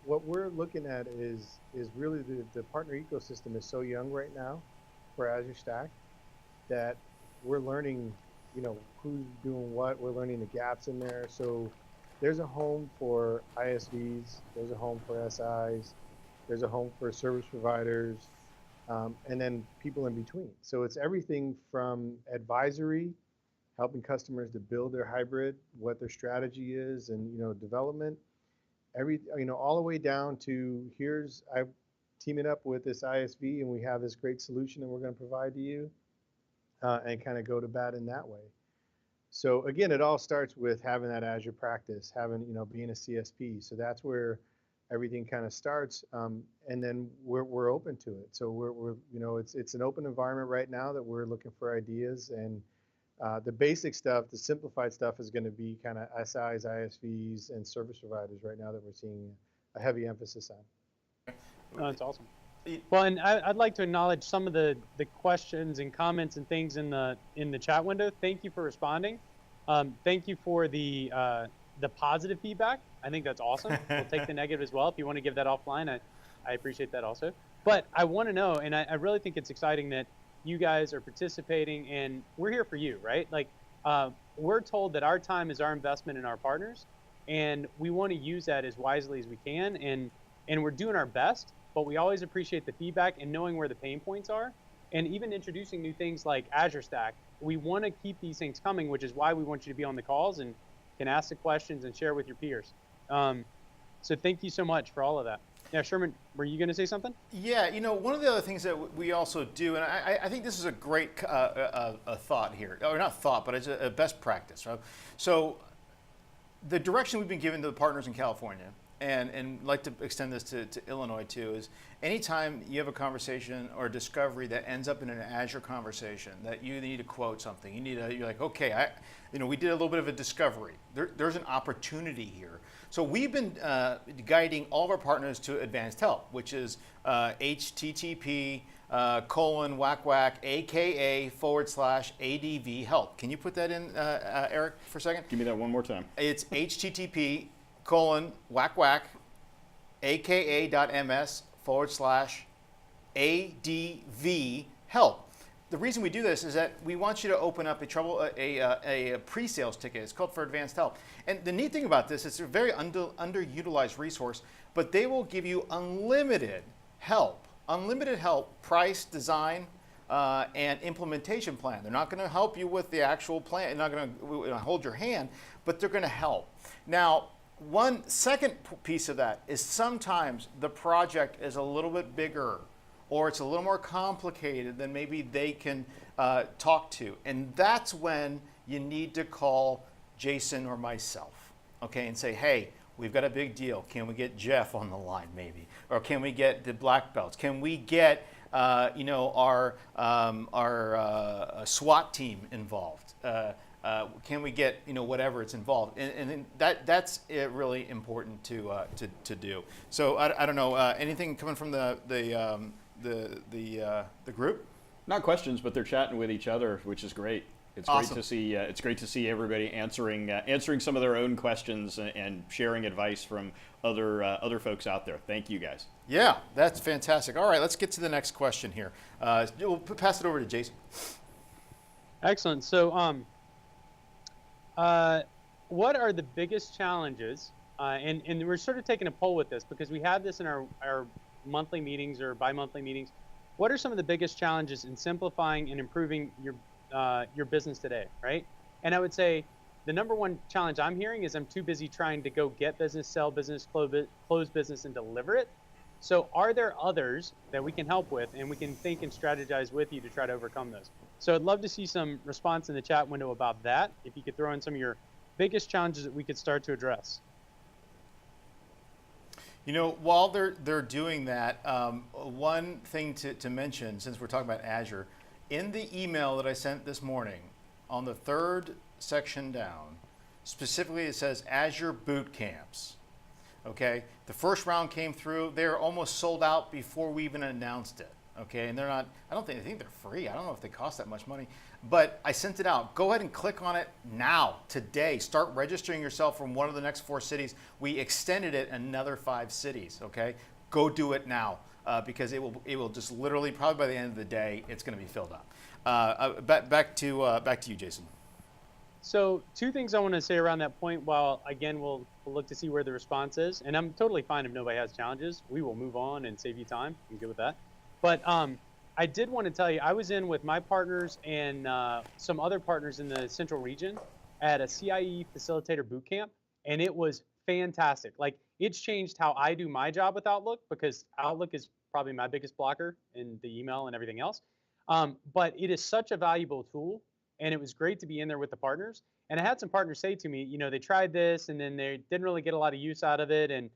What we're looking at is really the partner ecosystem is so young right now for Azure Stack that we're learning, who's doing what. We're learning the gaps in there. So there's a home for ISVs, there's a home for SIs, there's a home for service providers, and then people in between. So it's everything from advisory, helping customers to build their hybrid, what their strategy is, and development. All the way down to I'm teaming up with this ISV, and we have this great solution that we're going to provide to you, and kind of go to bat in that way. So again, it all starts with having that Azure practice, being a CSP. So that's where everything kind of starts, and then we're open to it. So we're it's an open environment right now that we're looking for ideas, and the basic stuff, the simplified stuff, is going to be kind of SIs, ISVs, and service providers right now that we're seeing a heavy emphasis on. Oh, that's awesome. Well, and I'd like to acknowledge some of the questions and comments and things in the chat window. Thank you for responding. Thank you for the positive feedback. I think that's awesome. We'll take the negative as well. If you want to give that offline, I appreciate that also. But I want to know, and I really think it's exciting that you guys are participating, and we're here for you, right? Like, we're told that our time is our investment in our partners, and we want to use that as wisely as we can, and we're doing our best. But we always appreciate the feedback and knowing where the pain points are, and even introducing new things like Azure Stack. We want to keep these things coming, which is why we want you to be on the calls and can ask the questions and share with your peers. So thank you so much for all of that. Yeah, Sherman, were you going to say something? Yeah, one of the other things that we also do, and I think this is a great a thought here, or not thought, but it's a best practice. Right? So the direction we've been given to the partners in California, and like to extend this to Illinois too, is anytime you have a conversation or a discovery that ends up in an Azure conversation, that you need to quote something, you're like, okay, we did a little bit of a discovery. There's an opportunity here. So we've been guiding all of our partners to advanced help, which is http /AKA/ADV help. Can you put that in, Eric, for a second? Give me that one more time. It's http /aka.ms/ADV help. The reason we do this is that we want you to open up a pre-sales ticket. It's called for advanced help. And the neat thing about this is it's a very underutilized resource, but they will give you unlimited help, price, design, and implementation plan. They're not going to help you with the actual plan. They're not going to hold your hand, but they're going to help. Now, one second piece of that is sometimes the project is a little bit bigger, or it's a little more complicated than maybe they can talk to. And that's when you need to call Jason or myself, okay, and say, hey, we've got a big deal. Can we get Jeff on the line maybe? Or can we get the black belts? Can we get our SWAT team involved? Can we get whatever it's involved, and that's really important to do. So I don't know, anything coming from the group? Not questions, but they're chatting with each other, which is great. It's awesome. Great to see. It's great to see everybody answering some of their own questions and sharing advice from other folks out there. Thank you, guys. Yeah, that's fantastic. All right, let's get to the next question here. We'll pass it over to Jason. Excellent. So, what are the biggest challenges? And we're sort of taking a poll with this because we have this in our monthly meetings or bi-monthly meetings. What are some of the biggest challenges in simplifying and improving your business today, right? And I would say the number one challenge I'm hearing is I'm too busy trying to go get business, sell business, close business, and deliver it. So are there others that we can help with, and we can think and strategize with you to try to overcome those? So I'd love to see some response in the chat window about that. If you could throw in some of your biggest challenges that we could start to address. While they're doing that, one thing to mention, since we're talking about Azure, in the email that I sent this morning, on the third section down, specifically it says Azure boot camps. Okay, the first round came through. They were almost sold out before we even announced it. okay? And they're not, I think they're free. I don't know if they cost that much money, but I sent it out. Go ahead and click on it now, today. Start registering yourself from one of the next 4 cities. We extended it another 5 cities, okay? Go do it now, because it will just literally, probably by the end of the day, it's going to be filled up. Back to you, Jason. So 2 things I want to say around that point. While again, we'll look to see where the response is, and I'm totally fine if nobody has challenges. We will move on and save you time. I'm good with that. But I did want to tell you, I was in with my partners and some other partners in the central region at a CIE facilitator bootcamp, and it was fantastic. Like, it's changed how I do my job with Outlook, because Outlook is probably my biggest blocker in the email and everything else. But it is such a valuable tool. And it was great to be in there with the partners. And I had some partners say to me, you know, they tried this and then they didn't really get a lot of use out of it. And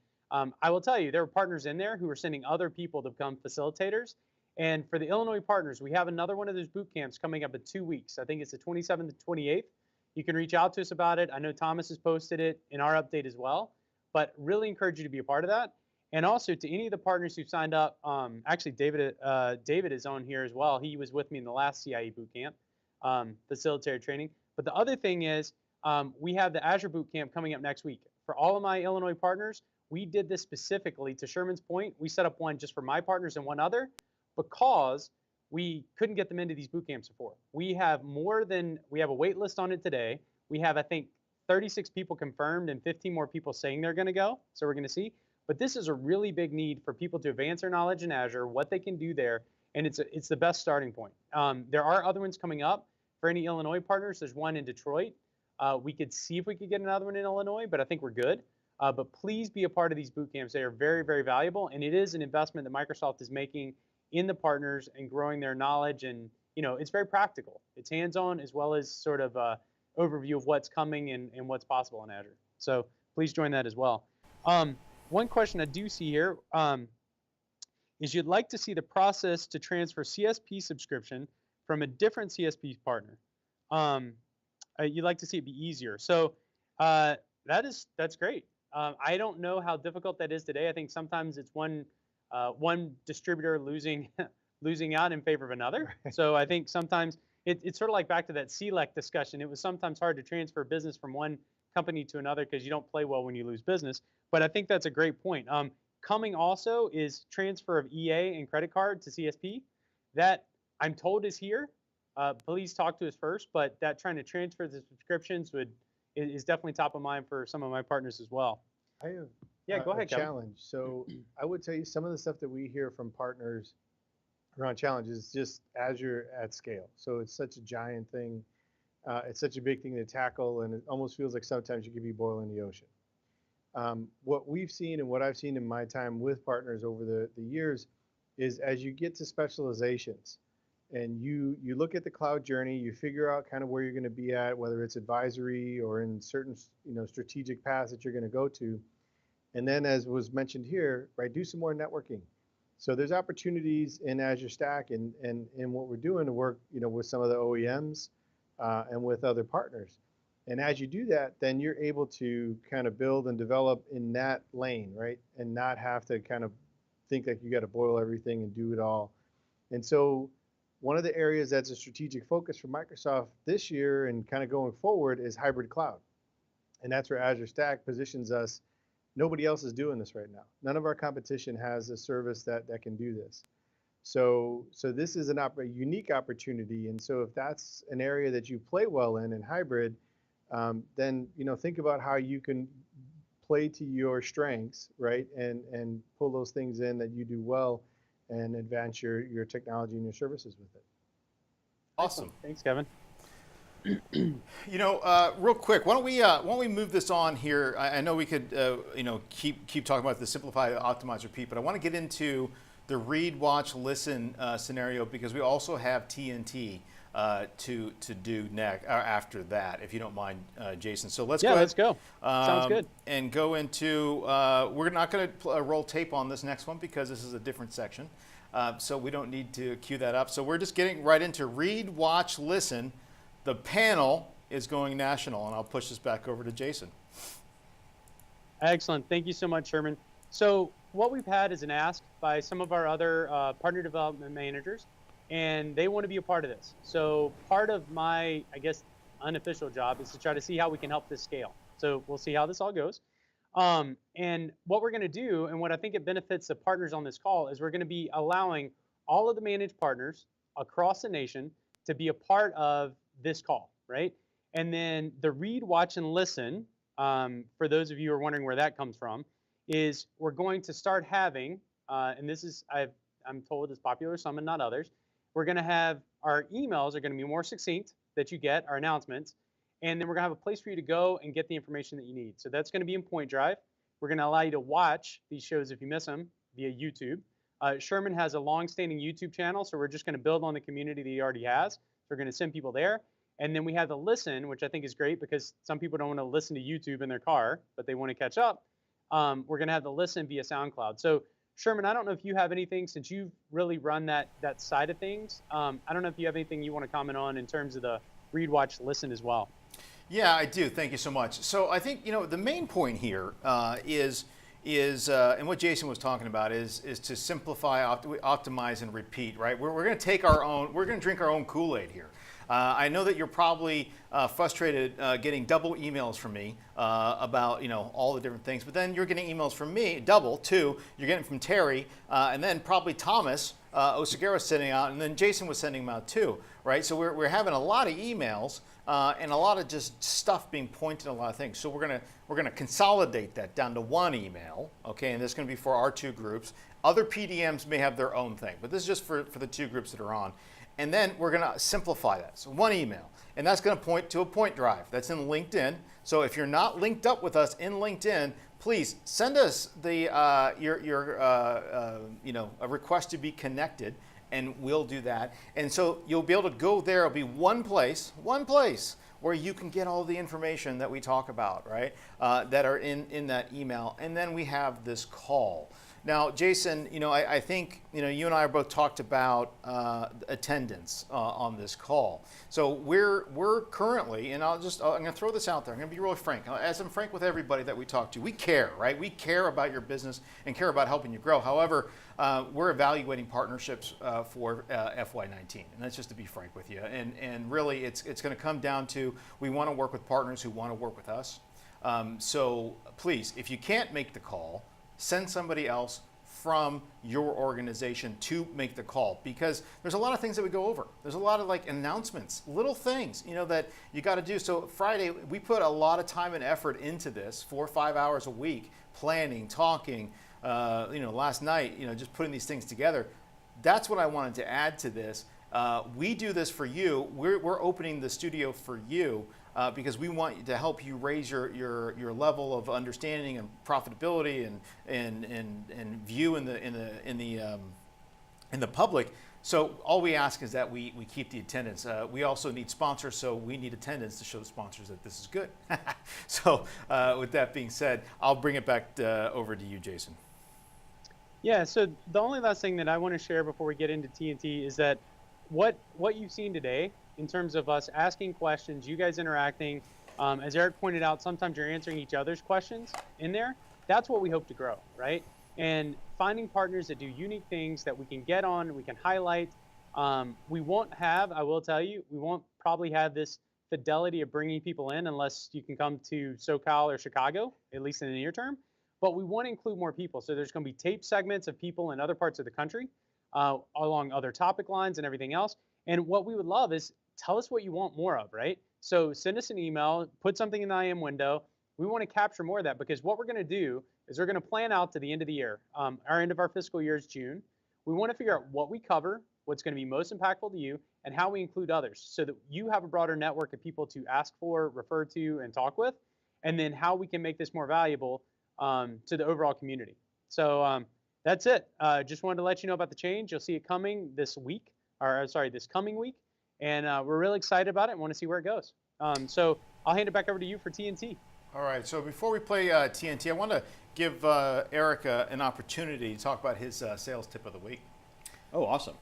I will tell you, there were partners in there who were sending other people to become facilitators. And for the Illinois partners, we have another one of those boot camps coming up in 2 weeks. I think it's the 27th to 28th. You can reach out to us about it. I know Thomas has posted it in our update as well, but really encourage you to be a part of that. And also to any of the partners who signed up, actually David is on here as well. He was with me in the last CIE boot camp. Facilitator training. But the other thing is, we have the Azure Bootcamp coming up next week. For all of my Illinois partners, we did this specifically, to Sherman's point. We set up one just for my partners and one other, because we couldn't get them into these boot camps before. We have a wait list on it today. We have, I think, 36 people confirmed and 15 more people saying they're going to go. So we're going to see. But this is a really big need for people to advance their knowledge in Azure, what they can do there, and it's the best starting point. There are other ones coming up. For any Illinois partners, there's one in Detroit. We could see if we could get another one in Illinois, but I think we're good. But please be a part of these boot camps. They are very, very valuable, and it is an investment that Microsoft is making in the partners and growing their knowledge. And it's very practical. It's hands-on, as well as sort of overview of what's coming and what's possible in Azure. So please join that as well. One question I do see here is you'd like to see the process to transfer CSP subscription from a different CSP partner. You'd like to see it be easier. So that's great. I don't know how difficult that is today. I think sometimes it's one distributor losing out in favor of another. So I think sometimes it's sort of like back to that CLEC discussion. It was sometimes hard to transfer business from one company to another because you don't play well when you lose business. But I think that's a great point. Coming also is transfer of EA and credit card to CSP. That I'm told is here. Please talk to us first, but that trying to transfer the subscriptions is definitely top of mind for some of my partners as well. I have go ahead, Kevin. challenge. So I would tell you some of the stuff that we hear from partners around challenges is just Azure at scale. So it's such a giant thing. It's such a big thing to tackle, and it almost feels like sometimes you could be boiling the ocean. What we've seen and what I've seen in my time with partners over the years is, as you get to specializations and you look at the cloud journey, you figure out kind of where you're going to be at, whether it's advisory or in certain strategic paths that you're going to go to. And then, as was mentioned here, right, do some more networking. So there's opportunities in Azure Stack and what we're doing to work with some of the OEMs and with other partners. And as you do that, then you're able to kind of build and develop in that lane, right? And not have to kind of think that you got to boil everything and do it all. And so one of the areas that's a strategic focus for Microsoft this year and kind of going forward is hybrid cloud. And that's where Azure Stack positions us. Nobody else is doing this right now. None of our competition has a service that can do this. So this is a unique opportunity. And so if that's an area that you play well in hybrid, then think about how you can play to your strengths, right? And pull those things in that you do well and advance your technology and your services with it. Awesome. Thanks, Kevin. Real quick, why don't we move this on here? I know we could, keep talking about the simplify, optimize, repeat, but I want to get into the read, watch, listen scenario, because we also have TNT to do next after that, if you don't mind, Jason. So let's go. Let's go. Sounds good. And go into. We're not going to roll tape on this next one because this is a different section, so we don't need to cue that up. So we're just getting right into read, watch, listen. The panel is going national, and I'll push this back over to Jason. Excellent. Thank you so much, Sherman. So what we've had is an ask by some of our other partner development managers, and they want to be a part of this. So part of my, I guess, unofficial job is to try to see how we can help this scale. So we'll see how this all goes. And what we're going to do, and what I think it benefits the partners on this call, is we're going to be allowing all of the managed partners across the nation to be a part of this call, right? And then the read, watch, and listen, for those of you who are wondering where that comes from, is we're going to start having, and this is, I'm told is popular, some and not others, we're going to have our emails are going to be more succinct that you get, our announcements, and then we're going to have a place for you to go and get the information that you need. So that's going to be in Point Drive. We're going to allow you to watch these shows if you miss them via YouTube. Sherman has a long-standing YouTube channel, so we're just going to build on the community that he already has. So we're going to send people there. And then we have the listen, which I think is great because some people don't want to listen to YouTube in their car, but they want to catch up. We're going to have the listen via SoundCloud. So Sherman, I don't know if you have anything, since you've really run that side of things. I don't know if you have anything you want to comment on in terms of the read, watch, listen as well. Yeah, I do. Thank you so much. So I think, the main point here is and what Jason was talking about is to simplify, optimize, and repeat, right? We're going to take we're going to drink our own Kool-Aid here. I know that you're probably frustrated getting double emails from me about all the different things, but then you're getting emails from me, double, too. You're getting from Terry, and then probably Thomas Osagara sending out, and then Jason was sending them out too, right? So we're having a lot of emails and a lot of just stuff being pointed at a lot of things. So we're gonna consolidate that down to one email, okay? And this is going to be for our two groups. Other PDMs may have their own thing, but this is just for the two groups that are on. And then we're going to simplify that. So one email, and that's going to point to a Point Drive. That's in LinkedIn. So if you're not linked up with us in LinkedIn, please send us the a request to be connected, and we'll do that. And so you'll be able to go there. It'll be one place where you can get all the information that we talk about, right? That are in that email. And then we have this call. Now, Jason, I think you and I both talked about attendance on this call. So we're currently, and I'm going to throw this out there. I'm going to be really frank. As I'm frank with everybody that we talk to, we care, right? We care about your business and care about helping you grow. However, we're evaluating partnerships for FY19, and that's just to be frank with you. And really, it's going to come down to we want to work with partners who want to work with us. So please, if you can't make the call, send somebody else from your organization to make the call, because there's a lot of things that we go over. There's a lot of announcements, little things, that you got to do. So Friday, we put a lot of time and effort into this, 4 or 5 hours a week, planning, talking, last night, just putting these things together. That's what I wanted to add to this. We do this for you. We're opening the studio for you. Because we want to help you raise your level of understanding and profitability and view in the public. So all we ask is that we keep the attendance. We also need sponsors, so we need attendance to show the sponsors that this is good. So with that being said, I'll bring it back over to you, Jason. Yeah. So the only last thing that I want to share before we get into TNT is that what you've seen today, in terms of us asking questions, you guys interacting, as Eric pointed out, sometimes you're answering each other's questions in there. That's what we hope to grow, right? And finding partners that do unique things that we can get on, we can highlight. We won't have, I will tell you, we won't probably have this fidelity of bringing people in unless you can come to SoCal or Chicago, at least in the near term. But we want to include more people. So there's going to be tape segments of people in other parts of the country, along other topic lines and everything else. And what we would love is tell us what you want more of, right? So send us an email, put something in the IM window. We want to capture more of that, because what we're going to do is we're going to plan out to the end of the year. Our end of our fiscal year is June. We want to figure out what we cover, what's going to be most impactful to you, and how we include others so that you have a broader network of people to ask for, refer to, and talk with, and then how we can make this more valuable to the overall community. So that's it. Just wanted to let you know about the change. You'll see it coming this week, this coming week. And we're really excited about it and want to see where it goes. So I'll hand it back over to you for TNT. All right, so before we play TNT, I want to give Eric an opportunity to talk about his sales tip of the week. Oh, awesome.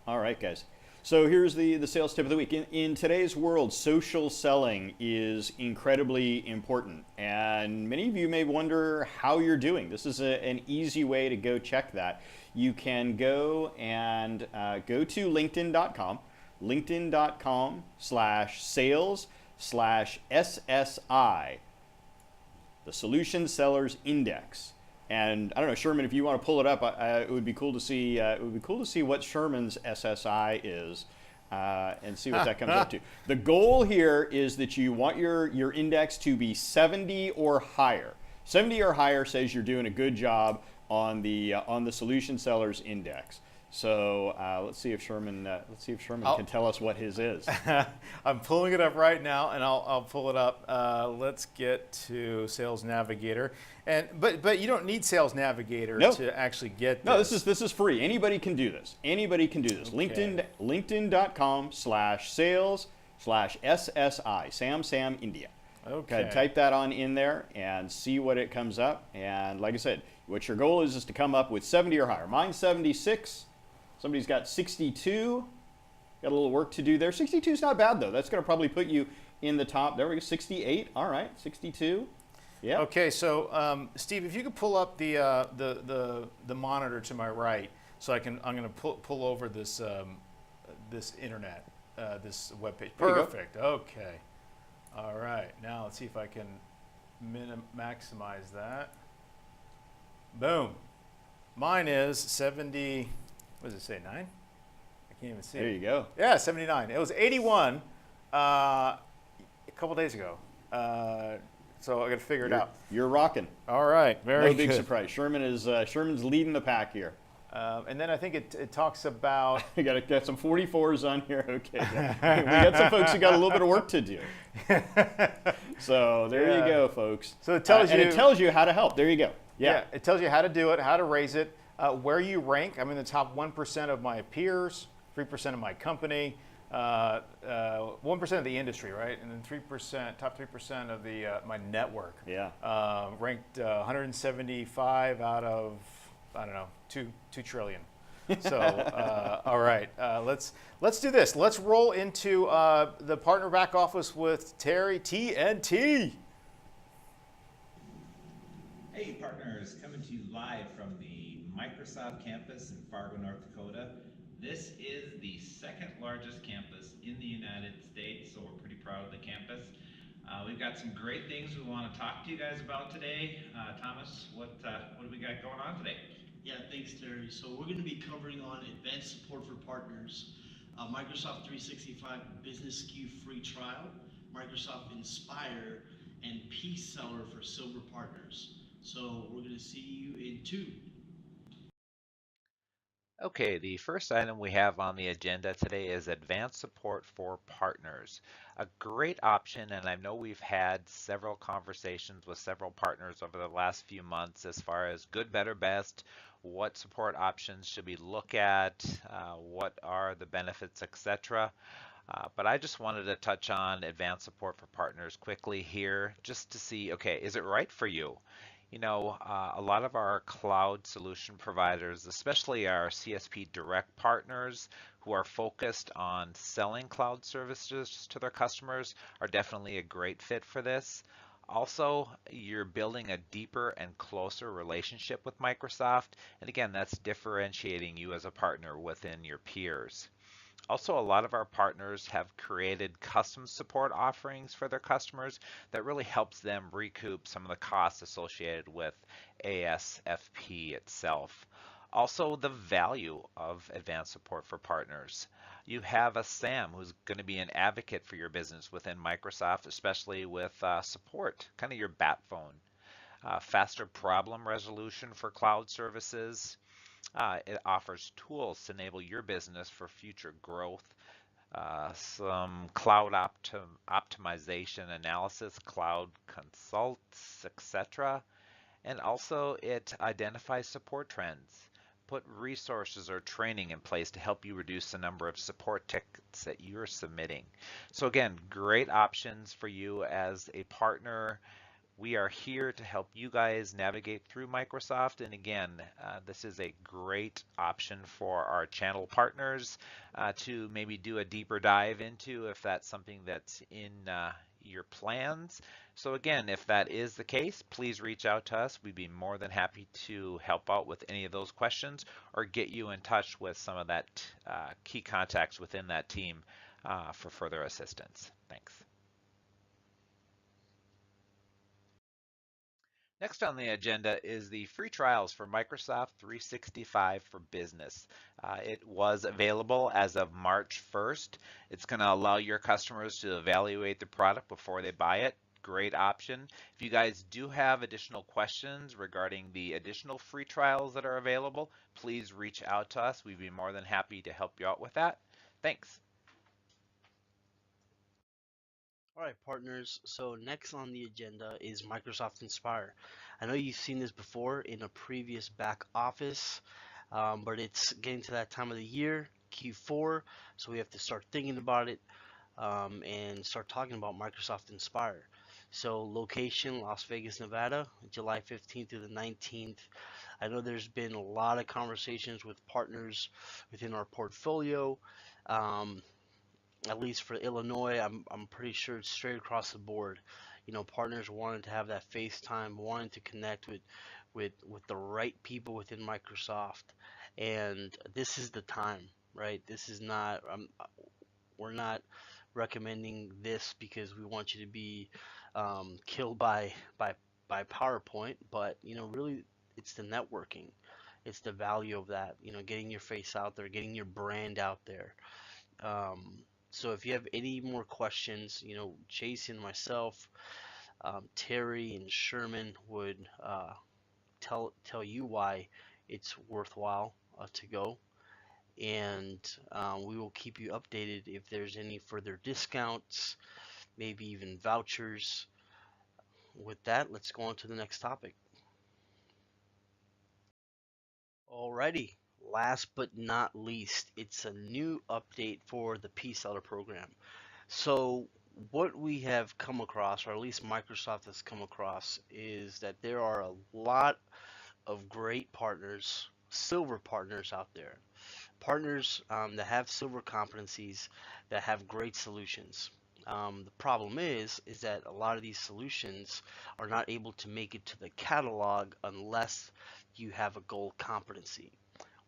All right, guys. So here's the sales tip of the week. In today's world, social selling is incredibly important. And many of you may wonder how you're doing. This is an easy way to go check that. You can go and go to linkedin.com, linkedin.com/sales/SSI, the Solution Sellers Index. And I don't know, Sherman, if you want to pull it up, it would be cool to see. It would be cool to see what Sherman's SSI is, and see what that comes up to. The goal here is that you want your index to be 70 or higher. 70 or higher says you're doing a good job on the Solution Sellers Index. So let's see if Sherman can tell us what his is. I'm pulling it up right now, and I'll pull it up. Let's get to Sales Navigator, but you don't need Sales Navigator to actually get this. No, this is free. Anybody can do this. Anybody can do this. Okay. LinkedIn.com/sales/SSI. Sam India. Okay. Type that on in there and see what it comes up. And like I said, what your goal is to come up with 70 or higher. Mine's 76. Somebody's got 62. Got a little work to do there. 62 is not bad though. That's going to probably put you in the top. There we go. 68. All right. 62. Yeah. Okay. So Steve, if you could pull up the monitor to my right, so I'm going to pull over this this internet this web page. Perfect. Okay. All right. Now let's see if I can maximize that. Boom. Mine is 70. What does it say, 9? I can't even see There it. you go. Yeah, 79. It was 81 a couple days ago. So I got to figure it out. You're rocking. All right, very No big good. surprise. Sherman's leading the pack here. And then I think it talks about. We got some 44s on here. Okay, we got some folks who got a little bit of work to do. So there you go, folks. So it tells and it tells you how to help. There you go. Yeah, it tells you how to do it, how to raise it, where you rank. I'm in the top 1% of my peers, 3% of my company, 1% of the industry, right? And then 3%, top 3% of the my network. Yeah. Ranked 175 out of, I don't know, 2 trillion. So all right, let's do this. Let's roll into the partner back office with Terry TNT. Hey partners, coming to you live from the Microsoft campus in Fargo, North Dakota. This is the second largest campus in the United States, so we're pretty proud of the campus. We've got some great things we want to talk to you guys about today. Thomas, what do we got going on today? Yeah, thanks Terry. So we're going to be covering on advanced support for partners, Microsoft 365 Business SKU free trial, Microsoft Inspire, and Peace Seller for silver partners. So we're going to see you in 2. Okay, the first item we have on the agenda today is advanced support for partners. A great option, and I know we've had several conversations with several partners over the last few months as far as good, better, best, what support options should we look at, what are the benefits, etc. But I just wanted to touch on advanced support for partners quickly here just to see, okay, is it right for you? You know, a lot of our cloud solution providers, especially our CSP direct partners who are focused on selling cloud services to their customers, are definitely a great fit for this. Also, you're building a deeper and closer relationship with Microsoft. And again, that's differentiating you as a partner within your peers. Also, a lot of our partners have created custom support offerings for their customers that really helps them recoup some of the costs associated with ASFP itself. Also, the value of advanced support for partners. You have a SAM who's going to be an advocate for your business within Microsoft, especially with support, kind of your bat phone. Faster problem resolution for cloud services. It offers tools to enable your business for future growth, some cloud optimization analysis, cloud consults, etc. And also it identifies support trends. Put resources or training in place to help you reduce the number of support tickets that you're submitting. So again, great options for you as a partner We are here to help you guys navigate through Microsoft. And again, this is a great option for our channel partners to maybe do a deeper dive into if that's something that's in your plans. So again, if that is the case, please reach out to us. We'd be more than happy to help out with any of those questions or get you in touch with some of that key contacts within that team for further assistance. Thanks. Next on the agenda is the free trials for Microsoft 365 for Business. It was available as of March 1st. It's going to allow your customers to evaluate the product before they buy it. Great option. If you guys do have additional questions regarding the additional free trials that are available, please reach out to us. We'd be more than happy to help you out with that. Thanks. All right, partners. So next on the agenda is Microsoft Inspire. I know you've seen this before in a previous back office, but it's getting to that time of the year, Q4, so we have to start thinking about it and start talking about Microsoft Inspire. So location, Las Vegas, Nevada, July 15th through the 19th. I know there's been a lot of conversations with partners within our portfolio. At least for Illinois, I'm pretty sure it's straight across the board. You know, partners wanting to have that FaceTime, wanting to connect with the right people within Microsoft, and this is the time, right? This is not we're not recommending this because we want you to be killed by PowerPoint, but you know, really, it's the networking, it's the value of that. You know, getting your face out there, getting your brand out there. So if you have any more questions, you know, Jason, myself, Terry, and Sherman would tell you why it's worthwhile to go, and we will keep you updated if there's any further discounts, maybe even vouchers. With that, let's go on to the next topic. Alrighty. Last but not least, it's a new update for the P-Seller program. So what we have come across, or at least Microsoft has come across, is that there are a lot of great partners, silver partners out there. Partners that have silver competencies, that have great solutions. The problem is that a lot of these solutions are not able to make it to the catalog unless you have a gold competency.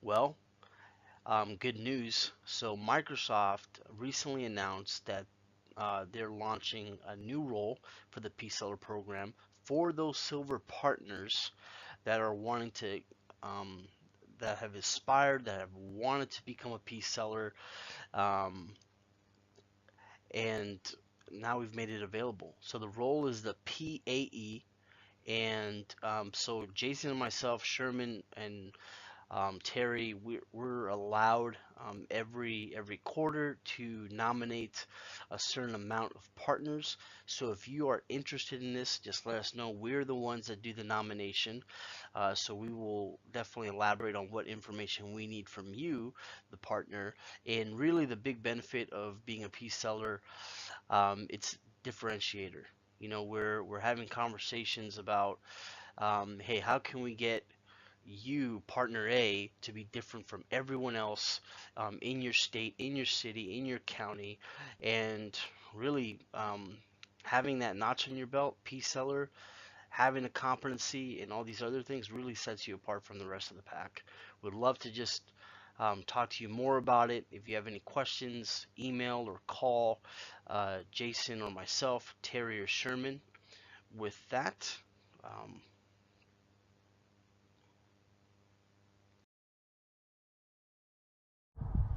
Well, good news. So Microsoft recently announced that they're launching a new role for the P-Seller program for those silver partners that are wanting to, that have aspired, that have wanted to become a P-Seller, and now we've made it available. So the role is the PAE, and so Jason and myself, Sherman and Terry, we're allowed every quarter to nominate a certain amount of partners. So if you are interested in this, just let us know. We're the ones that do the nomination. So we will definitely elaborate on what information we need from you, the partner. And really the big benefit of being a P-Seller, it's differentiator. You know, we're having conversations about, hey, how can we get you, partner A, to be different from everyone else in your state, in your city, in your county, and really having that notch on your belt, P-Seller, having a competency and all these other things really sets you apart from the rest of the pack. Would love to just talk to you more about it. If you have any questions, email or call Jason or myself, Terry or Sherman. With that,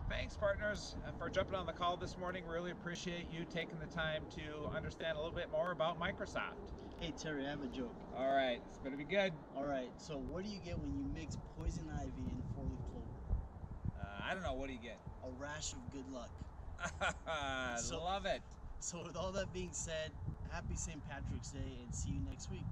Thanks, partners, for jumping on the call this morning. Really appreciate you taking the time to understand a little bit more about Microsoft. Hey Terry, I have a joke. All right, it's going to be good. All right, so what do you get when you mix poison ivy and four-leaf clover? I don't know. What do you get? A rash of good luck. Love it. So with all that being said, happy St. Patrick's Day and see you next week.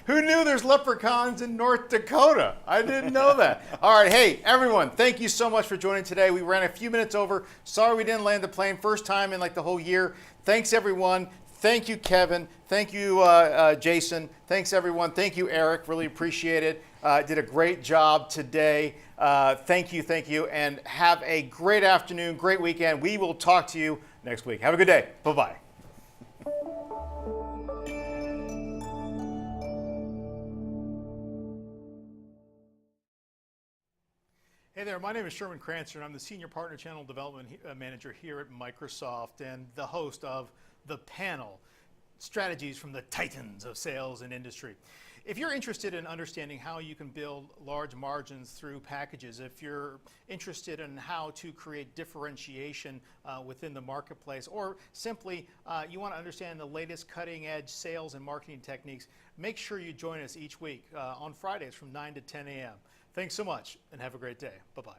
Who knew there's leprechauns in North Dakota? I didn't know that. All right, hey, everyone, thank you so much for joining today. We ran a few minutes over. Sorry we didn't land the plane. First time in like the whole year. Thanks, everyone. Thank you, Kevin. Thank you, Jason. Thanks, everyone. Thank you, Eric. Really appreciate it. Did a great job today. Thank you, and have a great afternoon, great weekend. We will talk to you next week. Have a good day. Bye-bye. Hey there, my name is Sherman Crancer, and I'm the Senior Partner Channel Development Manager here at Microsoft and the host of The Panel, Strategies from the Titans of Sales and Industry. If you're interested in understanding how you can build large margins through packages, if you're interested in how to create differentiation within the marketplace, or simply you want to understand the latest cutting-edge sales and marketing techniques, make sure you join us each week on Fridays from 9 to 10 a.m. Thanks so much, and have a great day. Bye-bye.